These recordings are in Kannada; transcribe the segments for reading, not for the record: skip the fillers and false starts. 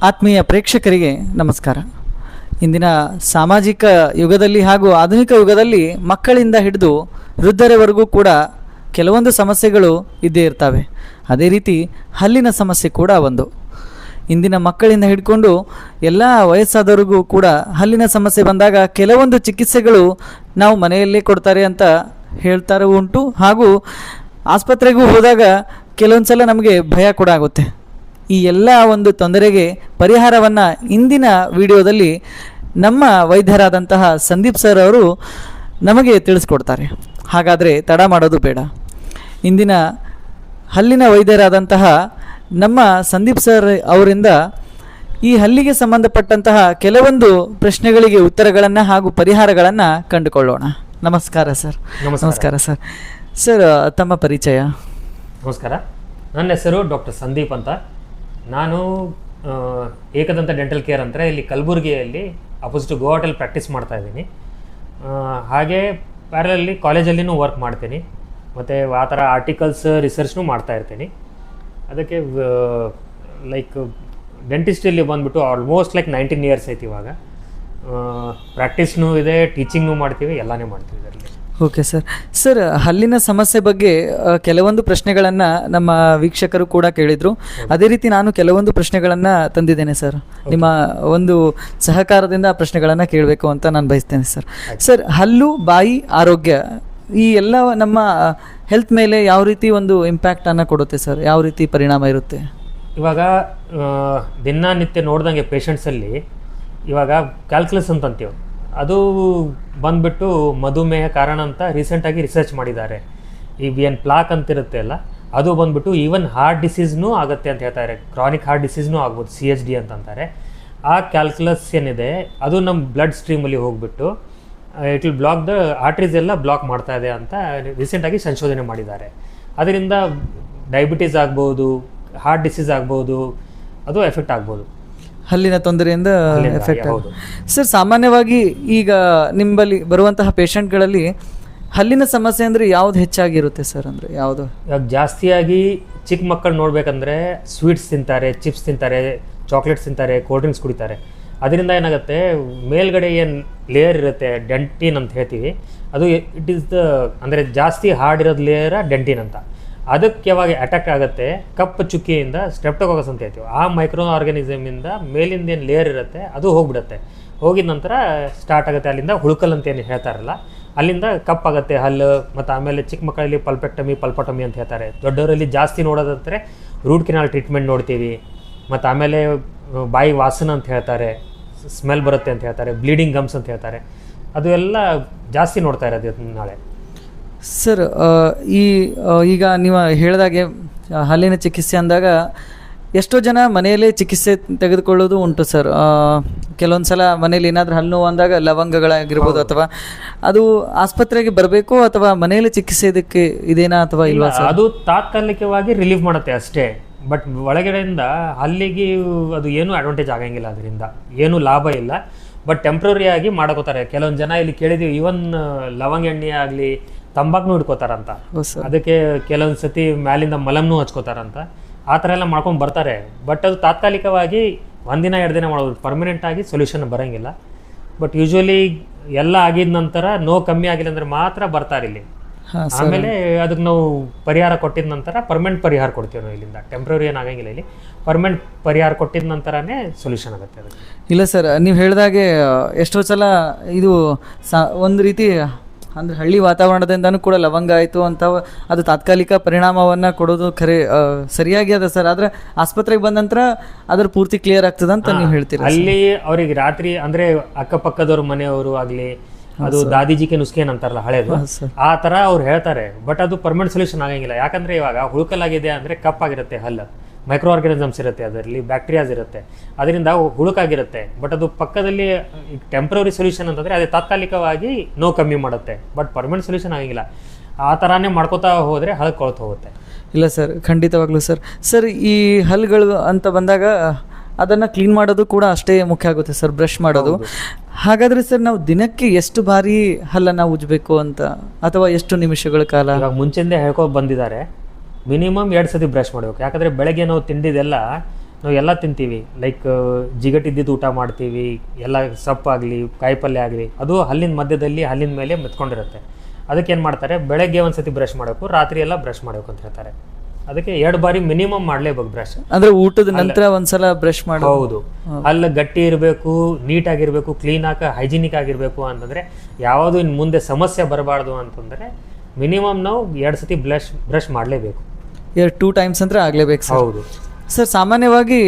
ಆತ್ಮೀಯ ಪ್ರೇಕ್ಷಕರಿಗೆ ನಮಸ್ಕಾರ. ಇಂದಿನ ಸಾಮಾಜಿಕ ಯುಗದಲ್ಲಿ ಹಾಗೂ ಆಧುನಿಕ ಯುಗದಲ್ಲಿ ಮಕ್ಕಳಿಂದ ಹಿಡಿದು ವೃದ್ಧರವರೆಗೂ ಕೂಡ ಕೆಲವೊಂದು ಸಮಸ್ಯೆಗಳು ಇದ್ದೇ ಇರ್ತವೆ. ಅದೇ ರೀತಿ ಹಲ್ಲಿನ ಸಮಸ್ಯೆ ಕೂಡ ಒಂದು. ಇಂದಿನ ಮಕ್ಕಳಿಂದ ಹಿಡ್ಕೊಂಡು ಎಲ್ಲ ವಯಸ್ಸಾದವರಿಗೂ ಕೂಡ ಹಲ್ಲಿನ ಸಮಸ್ಯೆ ಬಂದಾಗ ಕೆಲವೊಂದು ಚಿಕಿತ್ಸೆಗಳು ನಾವು ಮನೆಯಲ್ಲೇ ಕೊಡ್ತಾರೆ ಅಂತ ಹೇಳ್ತಾರೆ ಉಂಟು. ಹಾಗೂ ಆಸ್ಪತ್ರೆಗೂ ಹೋದಾಗ ಕೆಲವೊಂದು ಸಲ ನಮಗೆ ಭಯ ಕೂಡ ಆಗುತ್ತೆ. ಈ ಎಲ್ಲ ಒಂದು ತೊಂದರೆಗೆ ಪರಿಹಾರವನ್ನು ಇಂದಿನ ವಿಡಿಯೋದಲ್ಲಿ ನಮ್ಮ ವೈದ್ಯರಾದಂತಹ ಸಂದೀಪ್ ಸರ್ ಅವರು ನಮಗೆ ತಿಳಿಸ್ಕೊಡ್ತಾರೆ. ಹಾಗಾದರೆ ತಡ ಮಾಡೋದು ಬೇಡ. ಇಂದಿನ ಹಲ್ಲಿನ ವೈದ್ಯರಾದಂತಹ ನಮ್ಮ ಸಂದೀಪ್ ಸರ್ ಅವರಿಂದ ಈ ಹಲ್ಲಿಗೆ ಸಂಬಂಧಪಟ್ಟಂತಹ ಕೆಲವೊಂದು ಪ್ರಶ್ನೆಗಳಿಗೆ ಉತ್ತರಗಳನ್ನು ಹಾಗೂ ಪರಿಹಾರಗಳನ್ನು ಕಂಡುಕೊಳ್ಳೋಣ. ನಮಸ್ಕಾರ ಸರ್. ನಮಸ್ಕಾರ ಸರ್. ಸರ್, ತಮ್ಮ ಪರಿಚಯ. ನಮಸ್ಕಾರ, ನನ್ನ ಹೆಸರು ಡಾಕ್ಟರ್ ಸಂದೀಪ್ ಅಂತ. ನಾನು ಏಕದಂತ ಡೆಂಟಲ್ ಕೇರ್ ಅಂತ ಇಲ್ಲಿ ಕಲಬುರಗಿಯಲ್ಲಿ ಅಪೋಸಿಟ್ ಗೋ ಹೋಟೆಲ್ ಪ್ರಾಕ್ಟೀಸ್ ಮಾಡ್ತಾ ಇದ್ದೀನಿ. ಹಾಗೆ ಪ್ಯಾರಲಲ್ಲಿ ಕಾಲೇಜಲ್ಲಿನೂ ವರ್ಕ್ ಮಾಡ್ತೀನಿ, ಮತ್ತು ಆ ಥರ ಆರ್ಟಿಕಲ್ಸ್ ರಿಸರ್ಚ್ನೂ ಮಾಡ್ತಾ ಇರ್ತೀನಿ. ಅದಕ್ಕೆ ಲೈಕ್ ಡೆಂಟಿಸ್ಟಲ್ಲಿ ಬಂದುಬಿಟ್ಟು ಆಲ್ಮೋಸ್ಟ್ ಲೈಕ್ 19 ಇಯರ್ಸ್ ಐತಿ. ಇವಾಗ ಪ್ರಾಕ್ಟೀಸ್ನೂ ಇದೆ, ಟೀಚಿಂಗ್ನೂ ಮಾಡ್ತೀವಿ, ಎಲ್ಲನೇ ಮಾಡ್ತೀವಿ ಇದರಲ್ಲಿ. Okay sir. ಸರ್, ಹಲ್ಲಿನ ಸಮಸ್ಯೆ ಬಗ್ಗೆ ಕೆಲವೊಂದು ಪ್ರಶ್ನೆಗಳನ್ನು ನಮ್ಮ ವೀಕ್ಷಕರು ಕೂಡ ಕೇಳಿದರು. ಅದೇ ರೀತಿ ನಾನು ಕೆಲವೊಂದು ಪ್ರಶ್ನೆಗಳನ್ನು ತಂದಿದ್ದೇನೆ ಸರ್. ನಿಮ್ಮ ಒಂದು ಸಹಕಾರದಿಂದ ಆ ಪ್ರಶ್ನೆಗಳನ್ನು ಕೇಳಬೇಕು ಅಂತ ನಾನು ಬಯಸ್ತೇನೆ ಸರ್. ಸರ್, ಹಲ್ಲು, ಬಾಯಿ ಆರೋಗ್ಯ ಈ ಎಲ್ಲ ನಮ್ಮ ಹೆಲ್ತ್ ಮೇಲೆ ಯಾವ ರೀತಿ ಒಂದು ಇಂಪ್ಯಾಕ್ಟನ್ನು ಕೊಡುತ್ತೆ ಸರ್? ಯಾವ ರೀತಿ ಪರಿಣಾಮ ಇರುತ್ತೆ? ಇವಾಗ ದಿನನಿತ್ಯ ನೋಡ್ದಂಗೆ ಪೇಷಂಟ್ಸಲ್ಲಿ ಇವಾಗ ಕ್ಯಾಲ್ಕುಲಸ್ ಅಂತ ಅಂತೀವಿ, ಅದು ಬಂದುಬಿಟ್ಟು ಮಧುಮೇಹ ಕಾರಣ ಅಂತ ರೀಸೆಂಟಾಗಿ ರಿಸರ್ಚ್ ಮಾಡಿದ್ದಾರೆ. ಈಗ ಏನು ಪ್ಲಾಕ್ ಅಂತಿರುತ್ತೆ ಅಲ್ಲ, ಅದು ಬಂದುಬಿಟ್ಟು ಈವನ್ ಹಾರ್ಟ್ ಡಿಸೀಸ್ನೂ ಆಗುತ್ತೆ ಅಂತ ಹೇಳ್ತಾರೆ. ಕ್ರಾನಿಕ್ ಹಾರ್ಟ್ ಡಿಸೀಸ್ನೂ ಆಗ್ಬೋದು, CHD ಅಂತಂತಾರೆ. ಆ ಕ್ಯಾಲ್ಕುಲಸ್ ಏನಿದೆ ಅದು ನಮ್ಮ ಬ್ಲಡ್ ಸ್ಟ್ರೀಮಲ್ಲಿ ಹೋಗ್ಬಿಟ್ಟು it will block the arteries ಎಲ್ಲ ಬ್ಲಾಕ್ ಮಾಡ್ತಾ ಇದೆ ಅಂತ ರೀಸೆಂಟಾಗಿ ಸಂಶೋಧನೆ ಮಾಡಿದ್ದಾರೆ. ಅದರಿಂದ ಡಯಾಬಿಟೀಸ್ ಆಗ್ಬೋದು, ಹಾರ್ಟ್ ಡಿಸೀಸ್ ಆಗ್ಬೋದು, ಅದು ಎಫೆಕ್ಟ್ ಆಗ್ಬೋದು. ಹಲ್ಲಿನ ತೊಂದರೆಯಿಂದ ಎಫೆಕ್ಟ್ ಆಗೋದು. ಸರ್, ಸಾಮಾನ್ಯವಾಗಿ ಈಗ ನಿಮ್ಮಲ್ಲಿ ಬರುವಂತಹ ಪೇಷಂಟ್ಗಳಲ್ಲಿ ಹಲ್ಲಿನ ಸಮಸ್ಯೆ ಅಂದರೆ ಯಾವುದು ಹೆಚ್ಚಾಗಿರುತ್ತೆ ಸರ್? ಅಂದರೆ ಯಾವುದು? ಇವಾಗ ಜಾಸ್ತಿಯಾಗಿ ಚಿಕ್ಕ ಮಕ್ಕಳು ನೋಡಬೇಕಂದ್ರೆ ಸ್ವೀಟ್ಸ್ ತಿಂತಾರೆ, ಚಿಪ್ಸ್ ತಿಂತಾರೆ, ಚಾಕ್ಲೇಟ್ಸ್ ತಿಂತಾರೆ, ಕೋಲ್ಡ್ ಡ್ರಿಂಕ್ಸ್ ಕುಡಿತಾರೆ. ಅದರಿಂದ ಏನಾಗುತ್ತೆ, ಮೇಲ್ಗಡೆ ಏನು ಲೇಯರ್ ಇರುತ್ತೆ ಡೆಂಟಿನ್ ಅಂತ ಹೇಳ್ತೀವಿ, ಅದು ಇಟ್ ಈಸ್ ದ ಅಂದರೆ ಜಾಸ್ತಿ ಹಾರ್ಡ್ ಇರೋದು ಲೇಯರ ಡೆಂಟಿನ್ ಅಂತ. ಅದಕ್ಕೆ ಯಾವಾಗ ಅಟ್ಯಾಕ್ ಆಗುತ್ತೆ, ಕಪ್ಪು ಚುಕ್ಕಿಯಿಂದ ಸ್ಟ್ರೆಪ್ಟೋಕಾಕಸ್ ಅಂತ ಹೇಳ್ತೀವಿ, ಆ ಮೈಕ್ರೋ ಆರ್ಗಾನಿಸಮಿಂದ ಮೇಲಿಂದ ಏನು ಲೇಯರ್ ಇರುತ್ತೆ ಅದು ಹೋಗ್ಬಿಡುತ್ತೆ. ಹೋಗಿದ ನಂತರ ಸ್ಟಾರ್ಟ್ ಆಗುತ್ತೆ ಅಲ್ಲಿಂದ ಹುಳುಕಲ್ ಅಂತ ಏನು ಹೇಳ್ತಾರಲ್ಲ, ಅಲ್ಲಿಂದ ಕಪ್ಪಾಗುತ್ತೆ ಹಲ್ಲು. ಮತ್ತು ಆಮೇಲೆ ಚಿಕ್ಕ ಮಕ್ಕಳಲ್ಲಿ ಪಲ್ಪಟಮಿ ಅಂತ ಹೇಳ್ತಾರೆ. ದೊಡ್ಡವರಲ್ಲಿ ಜಾಸ್ತಿ ನೋಡೋದಂದರೆ ರೂಟ್ ಕೆನಾಲ್ ಟ್ರೀಟ್ಮೆಂಟ್ ನೋಡ್ತೀವಿ. ಮತ್ತು ಆಮೇಲೆ ಬಾಯಿ ವಾಸನ ಅಂತ ಹೇಳ್ತಾರೆ, ಸ್ಮೆಲ್ ಬರುತ್ತೆ ಅಂತ ಹೇಳ್ತಾರೆ, ಬ್ಲೀಡಿಂಗ್ ಗಮ್ಸ್ ಅಂತ ಹೇಳ್ತಾರೆ. ಅದು ಎಲ್ಲ ಜಾಸ್ತಿ ನೋಡ್ತಾ ಇರೋದು ನಾಳೆ. ಸರ್, ಈಗ ನೀವು ಹೇಳಿದಾಗೆ ಹಲ್ಲಿನ ಚಿಕಿತ್ಸೆ ಅಂದಾಗ ಎಷ್ಟೋ ಜನ ಮನೆಯಲ್ಲೇ ಚಿಕಿತ್ಸೆ ತೆಗೆದುಕೊಳ್ಳೋದು ಉಂಟು ಸರ್. ಕೆಲವೊಂದು ಸಲ ಮನೇಲಿ ಏನಾದರೂ ಹಲ್ಲು ನೋವು ಅಂದಾಗ ಲವಂಗಗಳಾಗಿರ್ಬೋದು, ಅಥವಾ ಅದು ಆಸ್ಪತ್ರೆಗೆ ಬರಬೇಕು ಅಥವಾ ಮನೆಯಲ್ಲೇ ಚಿಕಿತ್ಸೆ ಇದಕ್ಕೆ ಇದೇನಾ ಅಥವಾ ಇಲ್ವಾ ಸರ್? ಅದು ತಾತ್ಕಾಲಿಕವಾಗಿ ರಿಲೀಫ್ ಮಾಡುತ್ತೆ ಅಷ್ಟೇ. ಬಟ್ ಒಳಗಡೆಯಿಂದ ಹಲ್ಲಿಗೆ ಅದು ಏನೂ ಅಡ್ವಾಂಟೇಜ್ ಆಗಂಗಿಲ್ಲ, ಅದರಿಂದ ಏನೂ ಲಾಭ ಇಲ್ಲ. ಬಟ್ ಟೆಂಪ್ರರಿ ಆಗಿ ಮಾಡ್ಕೋತಾರೆ. ಕೆಲವೊಂದು ಜನ ಇಲ್ಲಿ ಕೇಳಿದ್ದೀವಿ, ಈವನ್ ಲವಂಗ ಎಣ್ಣೆ ಆಗಲಿ ತಂಬಾಕ್ನೂ ಹಿಡ್ಕೋತಾರಂತ. ಅದಕ್ಕೆ ಕೆಲವೊಂದು ಸತಿ ಮ್ಯಾಲಿಂದ ಮಲಮ್ನೂ ಹಚ್ಕೋತಾರಂತ. ಆ ಥರ ಎಲ್ಲ ಮಾಡ್ಕೊಂಡು ಬರ್ತಾರೆ. ಬಟ್ ಅದು ತಾತ್ಕಾಲಿಕವಾಗಿ 1 ದಿನ 2 ದಿನ ಮಾಡೋದು, ಪರ್ಮನೆಂಟ್ ಆಗಿ ಸೊಲ್ಯೂಷನ್ ಬರೋಂಗಿಲ್ಲ. ಬಟ್ ಯೂಶ್ವಲಿ ಎಲ್ಲ ಆಗಿದ ನಂತರ ನೋವು ಕಮ್ಮಿ ಆಗಿಲ್ಲ ಅಂದರೆ ಮಾತ್ರ ಬರ್ತಾರೆ ಇಲ್ಲಿ. ಆಮೇಲೆ ಅದಕ್ಕೆ ನಾವು ಪರಿಹಾರ ಕೊಟ್ಟಿದ ನಂತರ ಪರ್ಮನೆಂಟ್ ಪರಿಹಾರ ಕೊಡ್ತೀವಿ ನಾವು. ಇಲ್ಲಿಂದ ಟೆಂಪ್ರರಿ ಏನಾಗಂಗಿಲ್ಲ, ಇಲ್ಲಿ ಪರ್ಮನೆಂಟ್ ಪರಿಹಾರ ಕೊಟ್ಟಿದ ನಂತರನೇ ಸೊಲ್ಯೂಷನ್ ಆಗುತ್ತೆ ಅದಕ್ಕೆ. ಇಲ್ಲ ಸರ್, ನೀವು ಹೇಳಿದಾಗೆ ಎಷ್ಟೋ ಸಲ ಇದು ಒಂದು ರೀತಿ ಅಂದರೆ ಹಳ್ಳಿ ವಾತಾವರಣದಿಂದನೂ ಕೂಡ ಲವಂಗ ಆಯಿತು ಅಂತ ಅದು ತಾತ್ಕಾಲಿಕ ಪರಿಣಾಮವನ್ನು ಕೊಡೋದು ಸರಿಯಾಗಿ ಅದ ಸರ್. ಆದರೆ ಆಸ್ಪತ್ರೆಗೆ ಬಂದ ನಂತರ ಅದ್ರ ಪೂರ್ತಿ ಕ್ಲಿಯರ್ ಆಗ್ತದೆ ಅಂತ ನೀವು ಹೇಳ್ತೀರಿ. ಅಲ್ಲಿ ಅವ್ರಿಗೆ ರಾತ್ರಿ ಅಂದರೆ ಅಕ್ಕಪಕ್ಕದವ್ರ ಮನೆಯವರು ಆಗಲಿ, ಅದು ದಾದಿಜಿಕೆ ನುಸ್ಕೇನ್ ಅಂತಾರಲ್ಲ ಹಳೇದು, ಆ ಥರ ಅವ್ರು ಹೇಳ್ತಾರೆ. ಬಟ್ ಅದು ಪರ್ಮನೆಂಟ್ ಸೊಲ್ಯೂಷನ್ ಆಗಂಗಿಲ್ಲ. ಯಾಕಂದರೆ ಇವಾಗ ಹುಳುಕಲಾಗಿದೆ ಅಂದರೆ ಕಪ್ಪಾಗಿರುತ್ತೆ ಹಲ್ಲು, ಮೈಕ್ರೋ ಆರ್ಗಾನಿಸಮ್ಸ್ ಇರುತ್ತೆ, ಅದರಲ್ಲಿ ಬ್ಯಾಕ್ಟೀರಿಯಾಸ್ ಇರುತ್ತೆ, ಅದರಿಂದ ಹುಳುಕಾಗಿರುತ್ತೆ. ಬಟ್ ಅದು ಪಕ್ಕದಲ್ಲಿ ಟೆಂಪ್ರರಿ ಸೊಲ್ಯೂಷನ್ ಅಂತಂದರೆ ಅದೇ ತಾತ್ಕಾಲಿಕವಾಗಿ ನೋವು ಕಮ್ಮಿ ಮಾಡುತ್ತೆ. ಬಟ್ ಪರ್ಮನೆಂಟ್ ಸೊಲ್ಯೂಷನ್ ಆಗಂಗಿಲ್ಲ. ಆ ಥರನೇ ಮಾಡ್ಕೋತಾ ಹೋದರೆ ಹಲ್ಲು ಕೊಳ್ತು ಹೋಗುತ್ತೆ. ಇಲ್ಲ ಸರ್, ಖಂಡಿತವಾಗ್ಲೂ ಸರ್. ಸರ್, ಈ ಹಲ್ಲುಗಳು ಅಂತ ಬಂದಾಗ ಅದನ್ನು ಕ್ಲೀನ್ ಮಾಡೋದು ಕೂಡ ಅಷ್ಟೇ ಮುಖ್ಯ ಆಗುತ್ತೆ ಸರ್, ಬ್ರಷ್ ಮಾಡೋದು. ಹಾಗಾದರೆ ಸರ್, ನಾವು ದಿನಕ್ಕೆ ಎಷ್ಟು ಬಾರಿ ಹಲ್ಲನ್ನು ಉಜ್ಜಬೇಕು ಅಂತ, ಅಥವಾ ಎಷ್ಟು ನಿಮಿಷಗಳ ಕಾಲ? ಇವಾಗ ಮುಂಚೆಂದೇ ಹೇಳ್ಕೊಂಡು ಬಂದಿದ್ದಾರೆ, ಮಿನಿಮಮ್ 2 ಸತಿ ಬ್ರಷ್ ಮಾಡಬೇಕು. ಯಾಕಂದರೆ ಬೆಳಗ್ಗೆ ನಾವು ತಿಂಡಿದೆಲ್ಲ ನಾವು ಎಲ್ಲ ತಿಂತೀವಿ, ಲೈಕ್ ಜಿಗಟಿದ್ದಿದ್ದು ಊಟ ಮಾಡ್ತೀವಿ, ಎಲ್ಲ ಸೊಪ್ಪಾಗಲಿ ಕಾಯಿಪಲ್ಯ ಆಗಲಿ ಅದು ಹಲ್ಲಿನ ಮಧ್ಯದಲ್ಲಿ ಹಲ್ಲಿನ ಮೇಲೆ ಮೆತ್ಕೊಂಡಿರುತ್ತೆ. ಅದಕ್ಕೆ ಏನು ಮಾಡ್ತಾರೆ, ಬೆಳಗ್ಗೆ ಒಂದು ಸತಿ ಬ್ರಷ್ ಮಾಡಬೇಕು, ರಾತ್ರಿ ಎಲ್ಲ ಬ್ರಷ್ ಮಾಡಬೇಕು ಅಂತ ಹೇಳ್ತಾರೆ. ಅದಕ್ಕೆ 2 ಬಾರಿ ಮಿನಿಮಮ್ ಮಾಡಲೇಬೇಕು ಬ್ರಷ್. ಅಂದ್ರೆ ಊಟದ ನಂತರ ಒಂದ್ಸಲ ಬ್ರಷ್ ಮಾಡಿ. ಹೌದು, ಹಲ್ಲು ಗಟ್ಟಿ ಇರಬೇಕು, ನೀಟಾಗಿರಬೇಕು, ಕ್ಲೀನಾಗಿ ಹೈಜಿನಿಕ್ ಆಗಿರಬೇಕು ಅಂತಂದರೆ, ಯಾವುದು ಇನ್ನು ಮುಂದೆ ಸಮಸ್ಯೆ ಬರಬಾರ್ದು ಅಂತಂದರೆ ಮಿನಿಮಮ್ ನಾವು 2 ಸತಿ ಬ್ರಷ್ ಮಾಡಲೇಬೇಕು. 2 ಟೈಮ್ಸ್ ಅಂದ್ರೆ ಆಗಲೇಬೇಕು ಸರ್. ಹೌದು ಸರ್, ಸಾಮಾನ್ಯವಾಗಿ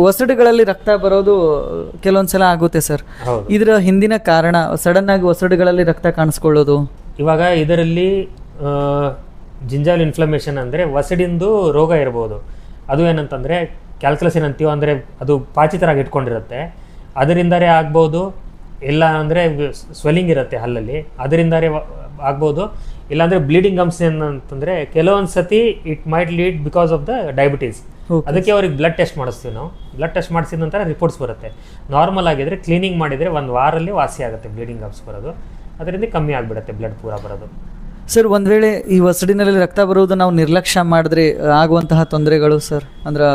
ಒಸಡುಗಳಲ್ಲಿ ರಕ್ತ ಬರೋದು ಕೆಲವೊಂದ್ಸಲ ಆಗುತ್ತೆ ಸರ್. ಹೌದು. ಇದರ ಹಿಂದಿನ ಕಾರಣ ಸಡನ್ ಆಗಿ ಒಸಡುಗಳಲ್ಲಿ ರಕ್ತ ಕಾಣಿಸ್ಕೊಳ್ಳೋದು. ಇವಾಗ ಇದರಲ್ಲಿ ಜಿಂಜಾಲ್ ಇನ್ಫ್ಲಮೇಷನ್ ಅಂದರೆ ಒಸಡಿಂದು ರೋಗ ಇರ್ಬೋದು. ಅದು ಏನಂತಂದರೆ ಕ್ಯಾಲ್ಕುಲಸ್ ಏನಂತೀವೋ, ಅಂದರೆ ಅದು ಪಾಚಿತರಾಗಿ ಇಟ್ಕೊಂಡಿರುತ್ತೆ, ಅದರಿಂದಲೇ ಆಗ್ಬೋದು. ಇಲ್ಲ ಅಂದರೆ ಸ್ವೆಲ್ಲಿಂಗ್ ಇರುತ್ತೆ ಹಲ್ಲಲ್ಲಿ, ಅದರಿಂದಲೇ ಆಗ್ಬೋದು. ಇಲ್ಲಾಂದರೆ ಬ್ಲೀಡಿಂಗ್ ಗಮ್ಸ್ ಏನಂತಂದರೆ ಕೆಲವೊಂದು ಸತಿ it might lead because of the diabetes. ಅದಕ್ಕೆ ಅವ್ರಿಗೆ ಬ್ಲಡ್ ಟೆಸ್ಟ್ ಮಾಡಿಸ್ತೀವಿ ನಾವು. ಬ್ಲಡ್ ಟೆಸ್ಟ್ ಮಾಡಿಸಿದ ನಂತರ ರಿಪೋರ್ಟ್ಸ್ ಬರುತ್ತೆ. ನಾರ್ಮಲ್ ಆಗಿದ್ರೆ ಕ್ಲೀನಿಂಗ್ ಮಾಡಿದರೆ 1 ವಾರಲ್ಲಿ ವಾಸಿ ಆಗುತ್ತೆ ಬ್ಲೀಡಿಂಗ್ ಗಮ್ಸ್ ಬರೋದು. ಅದರಿಂದ ಕಮ್ಮಿ ಆಗಿಬಿಡುತ್ತೆ ಬ್ಲಡ್ ಪೂರ ಬರೋದು. ಸರ್, ಒಂದು ವೇಳೆ ಈ ಒಸಡಿನಲ್ಲಿ ರಕ್ತ ಬರುವುದು ನಾವು ನಿರ್ಲಕ್ಷ್ಯ ಮಾಡಿದ್ರೆ ಆಗುವಂತಹ ತೊಂದರೆಗಳು ಸರ್, ಅಂದ್ರೆ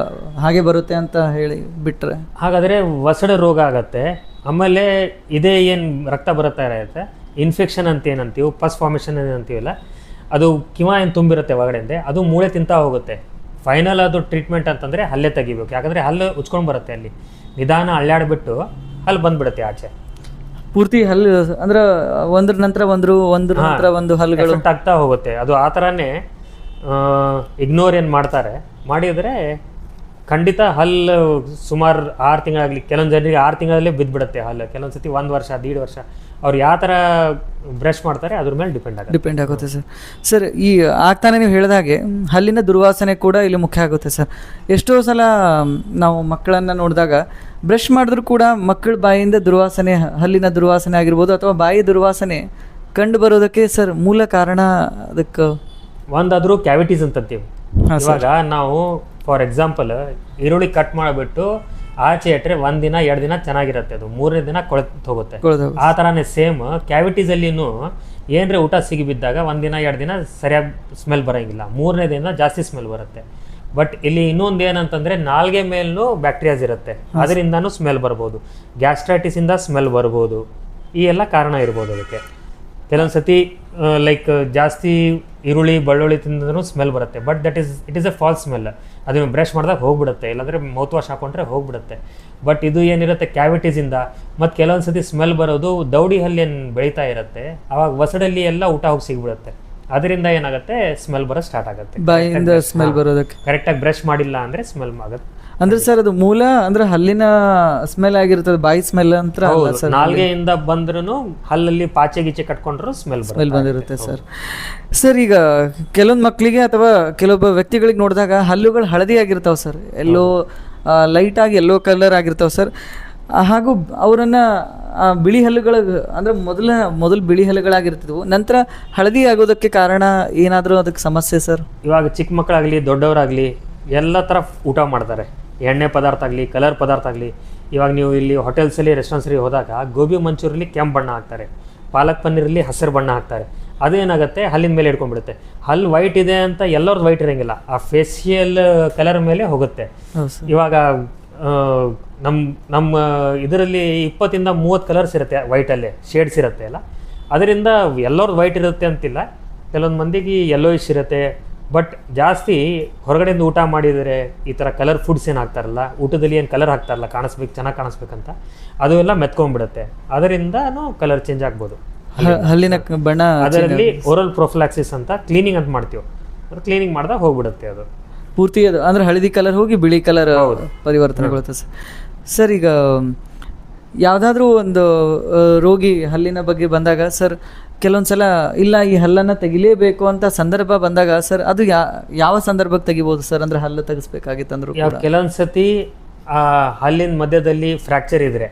ಹಾಗೆ ಬರುತ್ತೆ ಅಂತ ಹೇಳಿ ಬಿಟ್ಟರೆ? ಹಾಗಾದರೆ ಒಸಡು ರೋಗ ಆಗುತ್ತೆ. ಆಮೇಲೆ ಇದೇ ಏನು ರಕ್ತ ಬರುತ್ತಾ ಇರುತ್ತೆ, ಇನ್ಫೆಕ್ಷನ್ ಅಂತ ಏನಂತೀವಿ, ಪಸ್ ಫಾರ್ಮೇಷನ್ ಏನಂತೀವಲ್ಲ, ಅದು ಕಿವ ಏನು ತುಂಬಿರುತ್ತೆ ಒಳಗಡೆಯಿಂದ, ಅದು ಮೂಳೆ ತಿಂತಾ ಹೋಗುತ್ತೆ. ಫೈನಲ್ ಅದು ಟ್ರೀಟ್ಮೆಂಟ್ ಅಂತಂದರೆ ಹಲ್ಲೇ ತೆಗಿಬೇಕು. ಯಾಕಂದರೆ ಹಲ್ಲು ಉಚ್ಕೊಂಡು ಬರುತ್ತೆ, ಅಲ್ಲಿ ನಿಧಾನ ಅಳ್ಳಾಡಿಬಿಟ್ಟು ಹಲ್ಲು ಬಂದುಬಿಡುತ್ತೆ ಆಚೆ. ಪೂರ್ತಿ ಹಲ್ಲು ಅಂದ್ರೆ ಒಂದ್ರ ನಂತರ ಒಂದು ಹಲ್ಲುಗಳು ಆಗ್ತಾ ಹೋಗುತ್ತೆ. ಅದು ಆ ಥರನೇ ಇಗ್ನೋರ್ ಏನು ಮಾಡ್ತಾರೆ, ಮಾಡಿದರೆ ಖಂಡಿತ ಹಲ್ಲು ಸುಮಾರು 6 ತಿಂಗಳಾಗಲಿ, ಕೆಲವೊಂದು ಜನರಿಗೆ 6 ತಿಂಗಳಲ್ಲೇ ಬಿದ್ದುಬಿಡುತ್ತೆ ಹಲ್ಲು. ಕೆಲವೊಂದು ಸತಿ 1 ವರ್ಷ 1.5 ವರ್ಷ ಅವ್ರು ಯಾವ ಥರ ಬ್ರಷ್ ಮಾಡ್ತಾರೆ ಅದ್ರ ಮೇಲೆ ಡಿಪೆಂಡ್ ಆಗುತ್ತೆ ಸರ್. ಸರ್, ಈ ಆಗ್ತಾನೆ ನೀವು ಹೇಳಿದ ಹಾಗೆ ಹಲ್ಲಿನ ದುರ್ವಾಸನೆ ಕೂಡ ಇಲ್ಲಿ ಮುಖ್ಯ ಆಗುತ್ತೆ ಸರ್. ಎಷ್ಟೋ ಸಲ ನಾವು ಮಕ್ಕಳನ್ನು ನೋಡಿದಾಗ ಬ್ರಷ್ ಮಾಡಿದ್ರು ಕೂಡ ಮಕ್ಕಳ ಬಾಯಿಯಿಂದ ದುರ್ವಾಸನೆ, ಹಲ್ಲಿನ ದುರ್ವಾಸನೆ ಆಗಿರ್ಬೋದು ಅಥವಾ ಬಾಯಿ ದುರ್ವಾಸನೆ ಕಂಡು ಬರೋದಕ್ಕೆ ಸರ್ ಮೂಲ ಕಾರಣ ಅದಕ್ಕೆ ಒಂದಾದರೂ ಕ್ಯಾವಿಟೀಸ್ ಅಂತಂತೀವಿ. ಇವಾಗ ನಾವು ಫಾರ್ ಎಕ್ಸಾಂಪಲ್ ಈರುಳ್ಳಿ ಕಟ್ ಮಾಡಿಬಿಟ್ಟು ಆಚೆ ಇಟ್ಟರೆ 1 ದಿನ 2 ದಿನ ಚೆನ್ನಾಗಿರುತ್ತೆ, ಅದು 3ನೇ ದಿನ ಕೊಳೆತು ಹೋಗುತ್ತೆ. ಆ ಥರನೇ ಸೇಮ್ ಕ್ಯಾವಿಟೀಸಲ್ಲಿನೂ ಏನರೇ ಊಟ ಸಿಗಿಬಿದ್ದಾಗ 1 ದಿನ 2 ದಿನ ಸರಿಯಾಗಿ ಸ್ಮೆಲ್ ಬರೋಂಗಿಲ್ಲ, 3ನೇ ದಿನ ಜಾಸ್ತಿ ಸ್ಮೆಲ್ ಬರುತ್ತೆ. ಬಟ್ ಇಲ್ಲಿ ಇನ್ನೊಂದು ಏನಂತಂದರೆ ನಾಲ್ಗೆ ಮೇಲೂ ಬ್ಯಾಕ್ಟೀರಿಯಾಸ್ ಇರುತ್ತೆ, ಅದರಿಂದನೂ ಸ್ಮೆಲ್ ಬರ್ಬೋದು. ಗ್ಯಾಸ್ಟ್ರೈಟಿಸಿಂದ ಸ್ಮೆಲ್ ಬರ್ಬೋದು. ಈ ಎಲ್ಲ ಕಾರಣ ಇರ್ಬೋದು ಅದಕ್ಕೆ. ಕೆಲವೊಂದು ಸತಿ ಲೈಕ್ ಜಾಸ್ತಿ ಈರುಳ್ಳಿ ಬೆಳ್ಳುಳ್ಳಿ ತಿಂದ್ರೂ ಸ್ಮೆಲ್ ಬರುತ್ತೆ. But it is A falls smell. ಅದು ಬ್ರಷ್ ಮಾಡಿದಾಗ ಹೋಗ್ಬಿಡುತ್ತೆ, ಇಲ್ಲಾಂದರೆ ಮೌತ್ ವಾಶ್ ಹಾಕೊಂಡ್ರೆ ಹೋಗ್ಬಿಡುತ್ತೆ. ಬಟ್ ಇದು ಏನಿರುತ್ತೆ ಕ್ಯಾವಿಟೀಸಿಂದ. ಮತ್ತು ಕೆಲವೊಂದು ಸತಿ ಸ್ಮೆಲ್ ಬರೋದು ದೌಡಿ ಹಲ್ಲಿ ಏನು ಬೆಳೀತಾ ಇರುತ್ತೆ, ಆವಾಗ ಒಸಡಲ್ಲಿ ಎಲ್ಲ ಊಟ ಹೋಗಿ ಸಿಗ್ಬಿಡುತ್ತೆ. ಅದರಿಂದ ಏನಾಗುತ್ತೆ, ಸ್ಮೆಲ್ ಬರೋ ಸ್ಟಾರ್ಟ್ ಆಗುತ್ತೆ. ಬಾಯಿಂದ ಸ್ಮೆಲ್ ಬರೋದಕ್ಕೆ ಕರೆಕ್ಟಾಗಿ ಬ್ರಷ್ ಮಾಡಿಲ್ಲ ಅಂದರೆ ಸ್ಮೆಲ್ ಆಗುತ್ತೆ. ಅಂದ್ರೆ ಸರ್ ಅದು ಮೂಲ ಅಂದ್ರೆ ಹಲ್ಲಿನ ಸ್ಮೆಲ್ ಆಗಿರ್ತದೆ, ಬಾಯಿ ಸ್ಮೆಲ್ ಅಂತ. ನಾಲ್ಗೆಯಿಂದ ಬಂದ್ರೂ ಹಲ್ಲಲ್ಲಿ ಪಾಚೆ ಗೀಚೆ ಕಟ್ಕೊಂಡ್ರು ಸ್ಮೆಲ್ ಬಂದಿರುತ್ತೆ ಸರ್. ಸರ್, ಈಗ ಕೆಲವೊಂದು ಮಕ್ಕಳಿಗೆ ಅಥವಾ ಕೆಲವೊಬ್ಬ ವ್ಯಕ್ತಿಗಳಿಗೆ ನೋಡಿದಾಗ ಹಲ್ಲುಗಳು ಹಳದಿ ಆಗಿರ್ತಾವೆ ಸರ್, ಎಲ್ಲೋ ಲೈಟಾಗಿ ಎಲ್ಲೋ ಕಲರ್ ಆಗಿರ್ತಾವೆ ಸರ್. ಹಾಗೂ ಅವರನ್ನು ಬಿಳಿ ಹಲ್ಲುಗಳು ಅಂದರೆ ಮೊದಲು ಬಿಳಿ ಹಲ್ಲುಗಳಾಗಿರ್ತಿದ್ವು, ನಂತರ ಹಳದಿ ಆಗೋದಕ್ಕೆ ಕಾರಣ ಏನಾದರೂ ಅದಕ್ಕೆ ಸಮಸ್ಯೆ ಸರ್? ಇವಾಗ ಚಿಕ್ಕ ಮಕ್ಕಳಾಗಲಿ ದೊಡ್ಡವರಾಗಲಿ ಎಲ್ಲ ಥರ ಊಟ ಮಾಡ್ತಾರೆ, ಎಣ್ಣೆ ಪದಾರ್ಥ ಆಗಲಿ ಕಲರ್ ಪದಾರ್ಥ ಆಗಲಿ. ಇವಾಗ ನೀವು ಇಲ್ಲಿ ಹೋಟೆಲ್ಸಲ್ಲಿ ರೆಸ್ಟೋರೆಂಟ್ಸಲ್ಲಿ ಹೋದಾಗ ಗೋಬಿ ಮಂಚೂರಲ್ಲಿ ಕೆಂಪು ಬಣ್ಣ ಹಾಕ್ತಾರೆ, ಪಾಲಕ್ ಪನ್ನೀರಲ್ಲಿ ಹಸಿರು ಬಣ್ಣ ಹಾಕ್ತಾರೆ. ಅದೇನಾಗುತ್ತೆ, ಹಲ್ಲಿನ ಮೇಲೆ ಹಿಡ್ಕೊಂಡ್ಬಿಡುತ್ತೆ. ಹಲ್ಲು ವೈಟ್ ಇದೆ ಅಂತ ಎಲ್ಲರದ್ದು ವೈಟ್ ಇರೋಂಗಿಲ್ಲ, ಆ ಫೇಶಿಯಲ್ ಕಲರ್ ಮೇಲೆ ಹೋಗುತ್ತೆ. ಇವಾಗ ನಮ್ಮ ಇದರಲ್ಲಿ 20-30 ಕಲರ್ಸ್ ಇರುತ್ತೆ, ವೈಟಲ್ಲೇ ಶೇಡ್ಸ್ ಇರುತ್ತೆ ಅಲ್ಲ, ಅದರಿಂದ ಎಲ್ಲರದ್ದು ವೈಟ್ ಇರುತ್ತೆ ಅಂತಿಲ್ಲ. ಕೆಲವೊಂದು ಮಂದಿಗೆ ಯೆಲ್ಲೋಯಿಶ್ ಇರುತ್ತೆ. ಬಟ್ ಜಾಸ್ತಿ ಹೊರಗಡೆಯಿಂದ ಊಟ ಮಾಡಿದರೆ ಈ ಥರ ಕಲರ್ ಫುಡ್ಸ್ ಏನು ಹಾಕ್ತಾರಲ್ಲ, ಊಟದಲ್ಲಿ ಏನು ಕಲರ್ ಹಾಕ್ತಾರಲ್ಲ ಚೆನ್ನಾಗಿ ಕಾಣಿಸ್ಬೇಕಂತ, ಅದು ಎಲ್ಲ ಮೆತ್ಕೊಂಡ್ಬಿಡುತ್ತೆ. ಅದರಿಂದನೂ ಕಲರ್ ಚೇಂಜ್ ಆಗ್ಬೋದು ಹಲ್ಲಿನ ಬಣ್ಣ. ಅದರಲ್ಲಿ ಓರಲ್ ಪ್ರೊಫಿಲಾಕ್ಸಿಸ್ ಅಂತ ಕ್ಲೀನಿಂಗ್ ಅಂತ ಮಾಡ್ತೀವಿ, ಕ್ಲೀನಿಂಗ್ ಮಾಡಿದಾಗ ಹೋಗ್ಬಿಡುತ್ತೆ ಅದು ಪೂರ್ತಿ. ಅದು ಅಂದರೆ ಹಳದಿ ಕಲರ್ ಹೋಗಿ ಬಿಳಿ ಕಲರ್ ಪರಿವರ್ತನೆಗೊಳ್ಳುತ್ತೆ ಸರ್. ಸರ್, ಈಗ ಯಾವುದಾದ್ರೂ ಒಂದು ರೋಗಿ ಹಲ್ಲಿನ ಬಗ್ಗೆ ಬಂದಾಗ ಸರ್, ಕೆಲವೊಂದು ಸಲ ಇಲ್ಲ ಈ ಹಲ್ಲನ್ನು ತೆಗಿಲೇಬೇಕು ಅಂತ ಸಂದರ್ಭ ಬಂದಾಗ ಸರ್, ಅದು ಯಾವ ಸಂದರ್ಭಕ್ಕೆ ತೆಗಿಬೋದು ಸರ್? ಅಂದರೆ ಹಲ್ಲು ತೆಗಿಸ್ಬೇಕಾಗಿತ್ತಂದ್ರು ಕೆಲವೊಂದು ಸತಿ ಹಲ್ಲಿನ ಮಧ್ಯದಲ್ಲಿ ಫ್ರ್ಯಾಕ್ಚರ್ ಇದ್ರೆ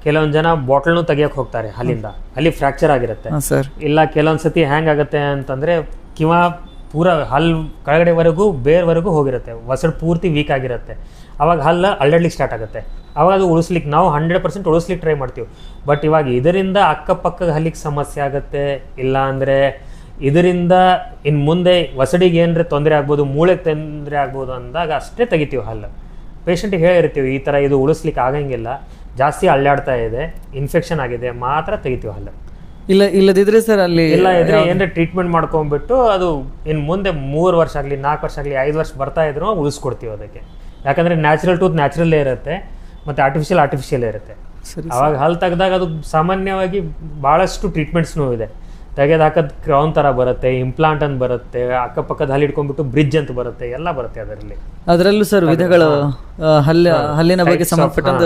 ಕೆಲವೊಂದು ಜನ ಬಾಟಲ್ನು ತೆಗಿಯೋಕೆ ಹೋಗ್ತಾರೆ ಹಲ್ಲಿಂದ, ಅಲ್ಲಿ ಫ್ರ್ಯಾಕ್ಚರ್ ಆಗಿರುತ್ತೆ ಸರ್. ಇಲ್ಲ ಕೆಲವೊಂದು ಸತಿ ಆಗುತ್ತೆ ಅಂತಂದರೆ ಕಿವ ಪೂರ ಹಲ್ಲು ಕೆಳಗಡೆವರೆಗೂ ಬೇರ್ವರೆಗೂ ಹೋಗಿರುತ್ತೆ, ಒಸಡು ಪೂರ್ತಿ ವೀಕ್ ಆಗಿರುತ್ತೆ. ಆವಾಗ ಹಲ್ಲು ಅಳ್ಳಡ್ಲಿಕ್ಕೆ ಸ್ಟಾರ್ಟ್ ಆಗುತ್ತೆ. ಆವಾಗ ಅದು ಉಳಿಸ್ಲಿಕ್ಕೆ ನಾವು 100% ಉಳಿಸ್ಲಿಕ್ಕೆ ಟ್ರೈ ಮಾಡ್ತೀವಿ. ಬಟ್ ಇವಾಗ ಇದರಿಂದ ಅಕ್ಕಪಕ್ಕ ಹಲ್ಲಿಗೆ ಸಮಸ್ಯೆ ಆಗುತ್ತೆ, ಇಲ್ಲ ಅಂದರೆ ಇದರಿಂದ ಇನ್ನು ಮುಂದೆ ಒಸಡಿಗೆ ಏನರೆ ತೊಂದರೆ ಆಗ್ಬೋದು, ಮೂಳೆಗೆ ತೊಂದರೆ ಆಗ್ಬೋದು ಅಂದಾಗ ಅಷ್ಟೇ ತೆಗಿತೀವಿ ಹಲ್ಲು. ಪೇಷಂಟಿಗೆ ಹೇಳಿರ್ತೀವಿ ಈ ಥರ ಇದು ಉಳಿಸ್ಲಿಕ್ಕೆ ಆಗಂಗಿಲ್ಲ, ಜಾಸ್ತಿ ಅಳ್ಳಾಡ್ತಾ ಇದೆ, ಇನ್ಫೆಕ್ಷನ್ ಆಗಿದೆ, ಮಾತ್ರ ತೆಗಿತೀವಿ ಹಲ್ಲು. ಇಲ್ಲದಿದ್ರೆ ಸರ್ ಅಲ್ಲಿ ಇಲ್ಲ ಇದ್ರೆ ಏನಾರ ಟ್ರೀಟ್ಮೆಂಟ್ ಮಾಡ್ಕೊಂಡ್ಬಿಟ್ಟು ಅದು ಇನ್ನು ಮುಂದೆ 3 ವರ್ಷ ಆಗಲಿ 4 ವರ್ಷ ಆಗಲಿ 5 ವರ್ಷ ಬರ್ತಾ ಇದ್ರು ಉಳಿಸ್ಕೊಡ್ತೀವಿ ಅದಕ್ಕೆ. ಯಾಕಂದರೆ ನ್ಯಾಚುರಲ್ ಟೂತ್ ನ್ಯಾಚುರಲ್ಲೇ ಇರುತ್ತೆ ಮತ್ತು ಆರ್ಟಿಫಿಷಿಯಲ್ ಇರುತ್ತೆ. ಅವಾಗ ಹಲ್ಲು ತೆಗೆದಾಗ ಅದು ಸಾಮಾನ್ಯವಾಗಿ ಭಾಳಷ್ಟು ಟ್ರೀಟ್ಮೆಂಟ್ಸ್ನೂ ಇದೆ. ತೆಗೆದು ಹಾಕೋದು ಕ್ರೌನ್ ಥರ ಬರುತ್ತೆ, ಇಂಪ್ಲಾಂಟ್ ಅಂತ ಬರುತ್ತೆ, ಅಕ್ಕಪಕ್ಕದ ಹಲ್ಲು ಇಟ್ಕೊಂಡ್ಬಿಟ್ಟು ಬ್ರಿಡ್ಜ್ ಅಂತ ಬರುತ್ತೆ, ಎಲ್ಲ ಬರುತ್ತೆ ಅದರಲ್ಲಿ. ಅದರಲ್ಲೂ ಸರ್ ವಿಧಗಳು ಹಲ್ಲಿನ ಬಗ್ಗೆ ಸಂಬಂಧಪಟ್ಟಂತ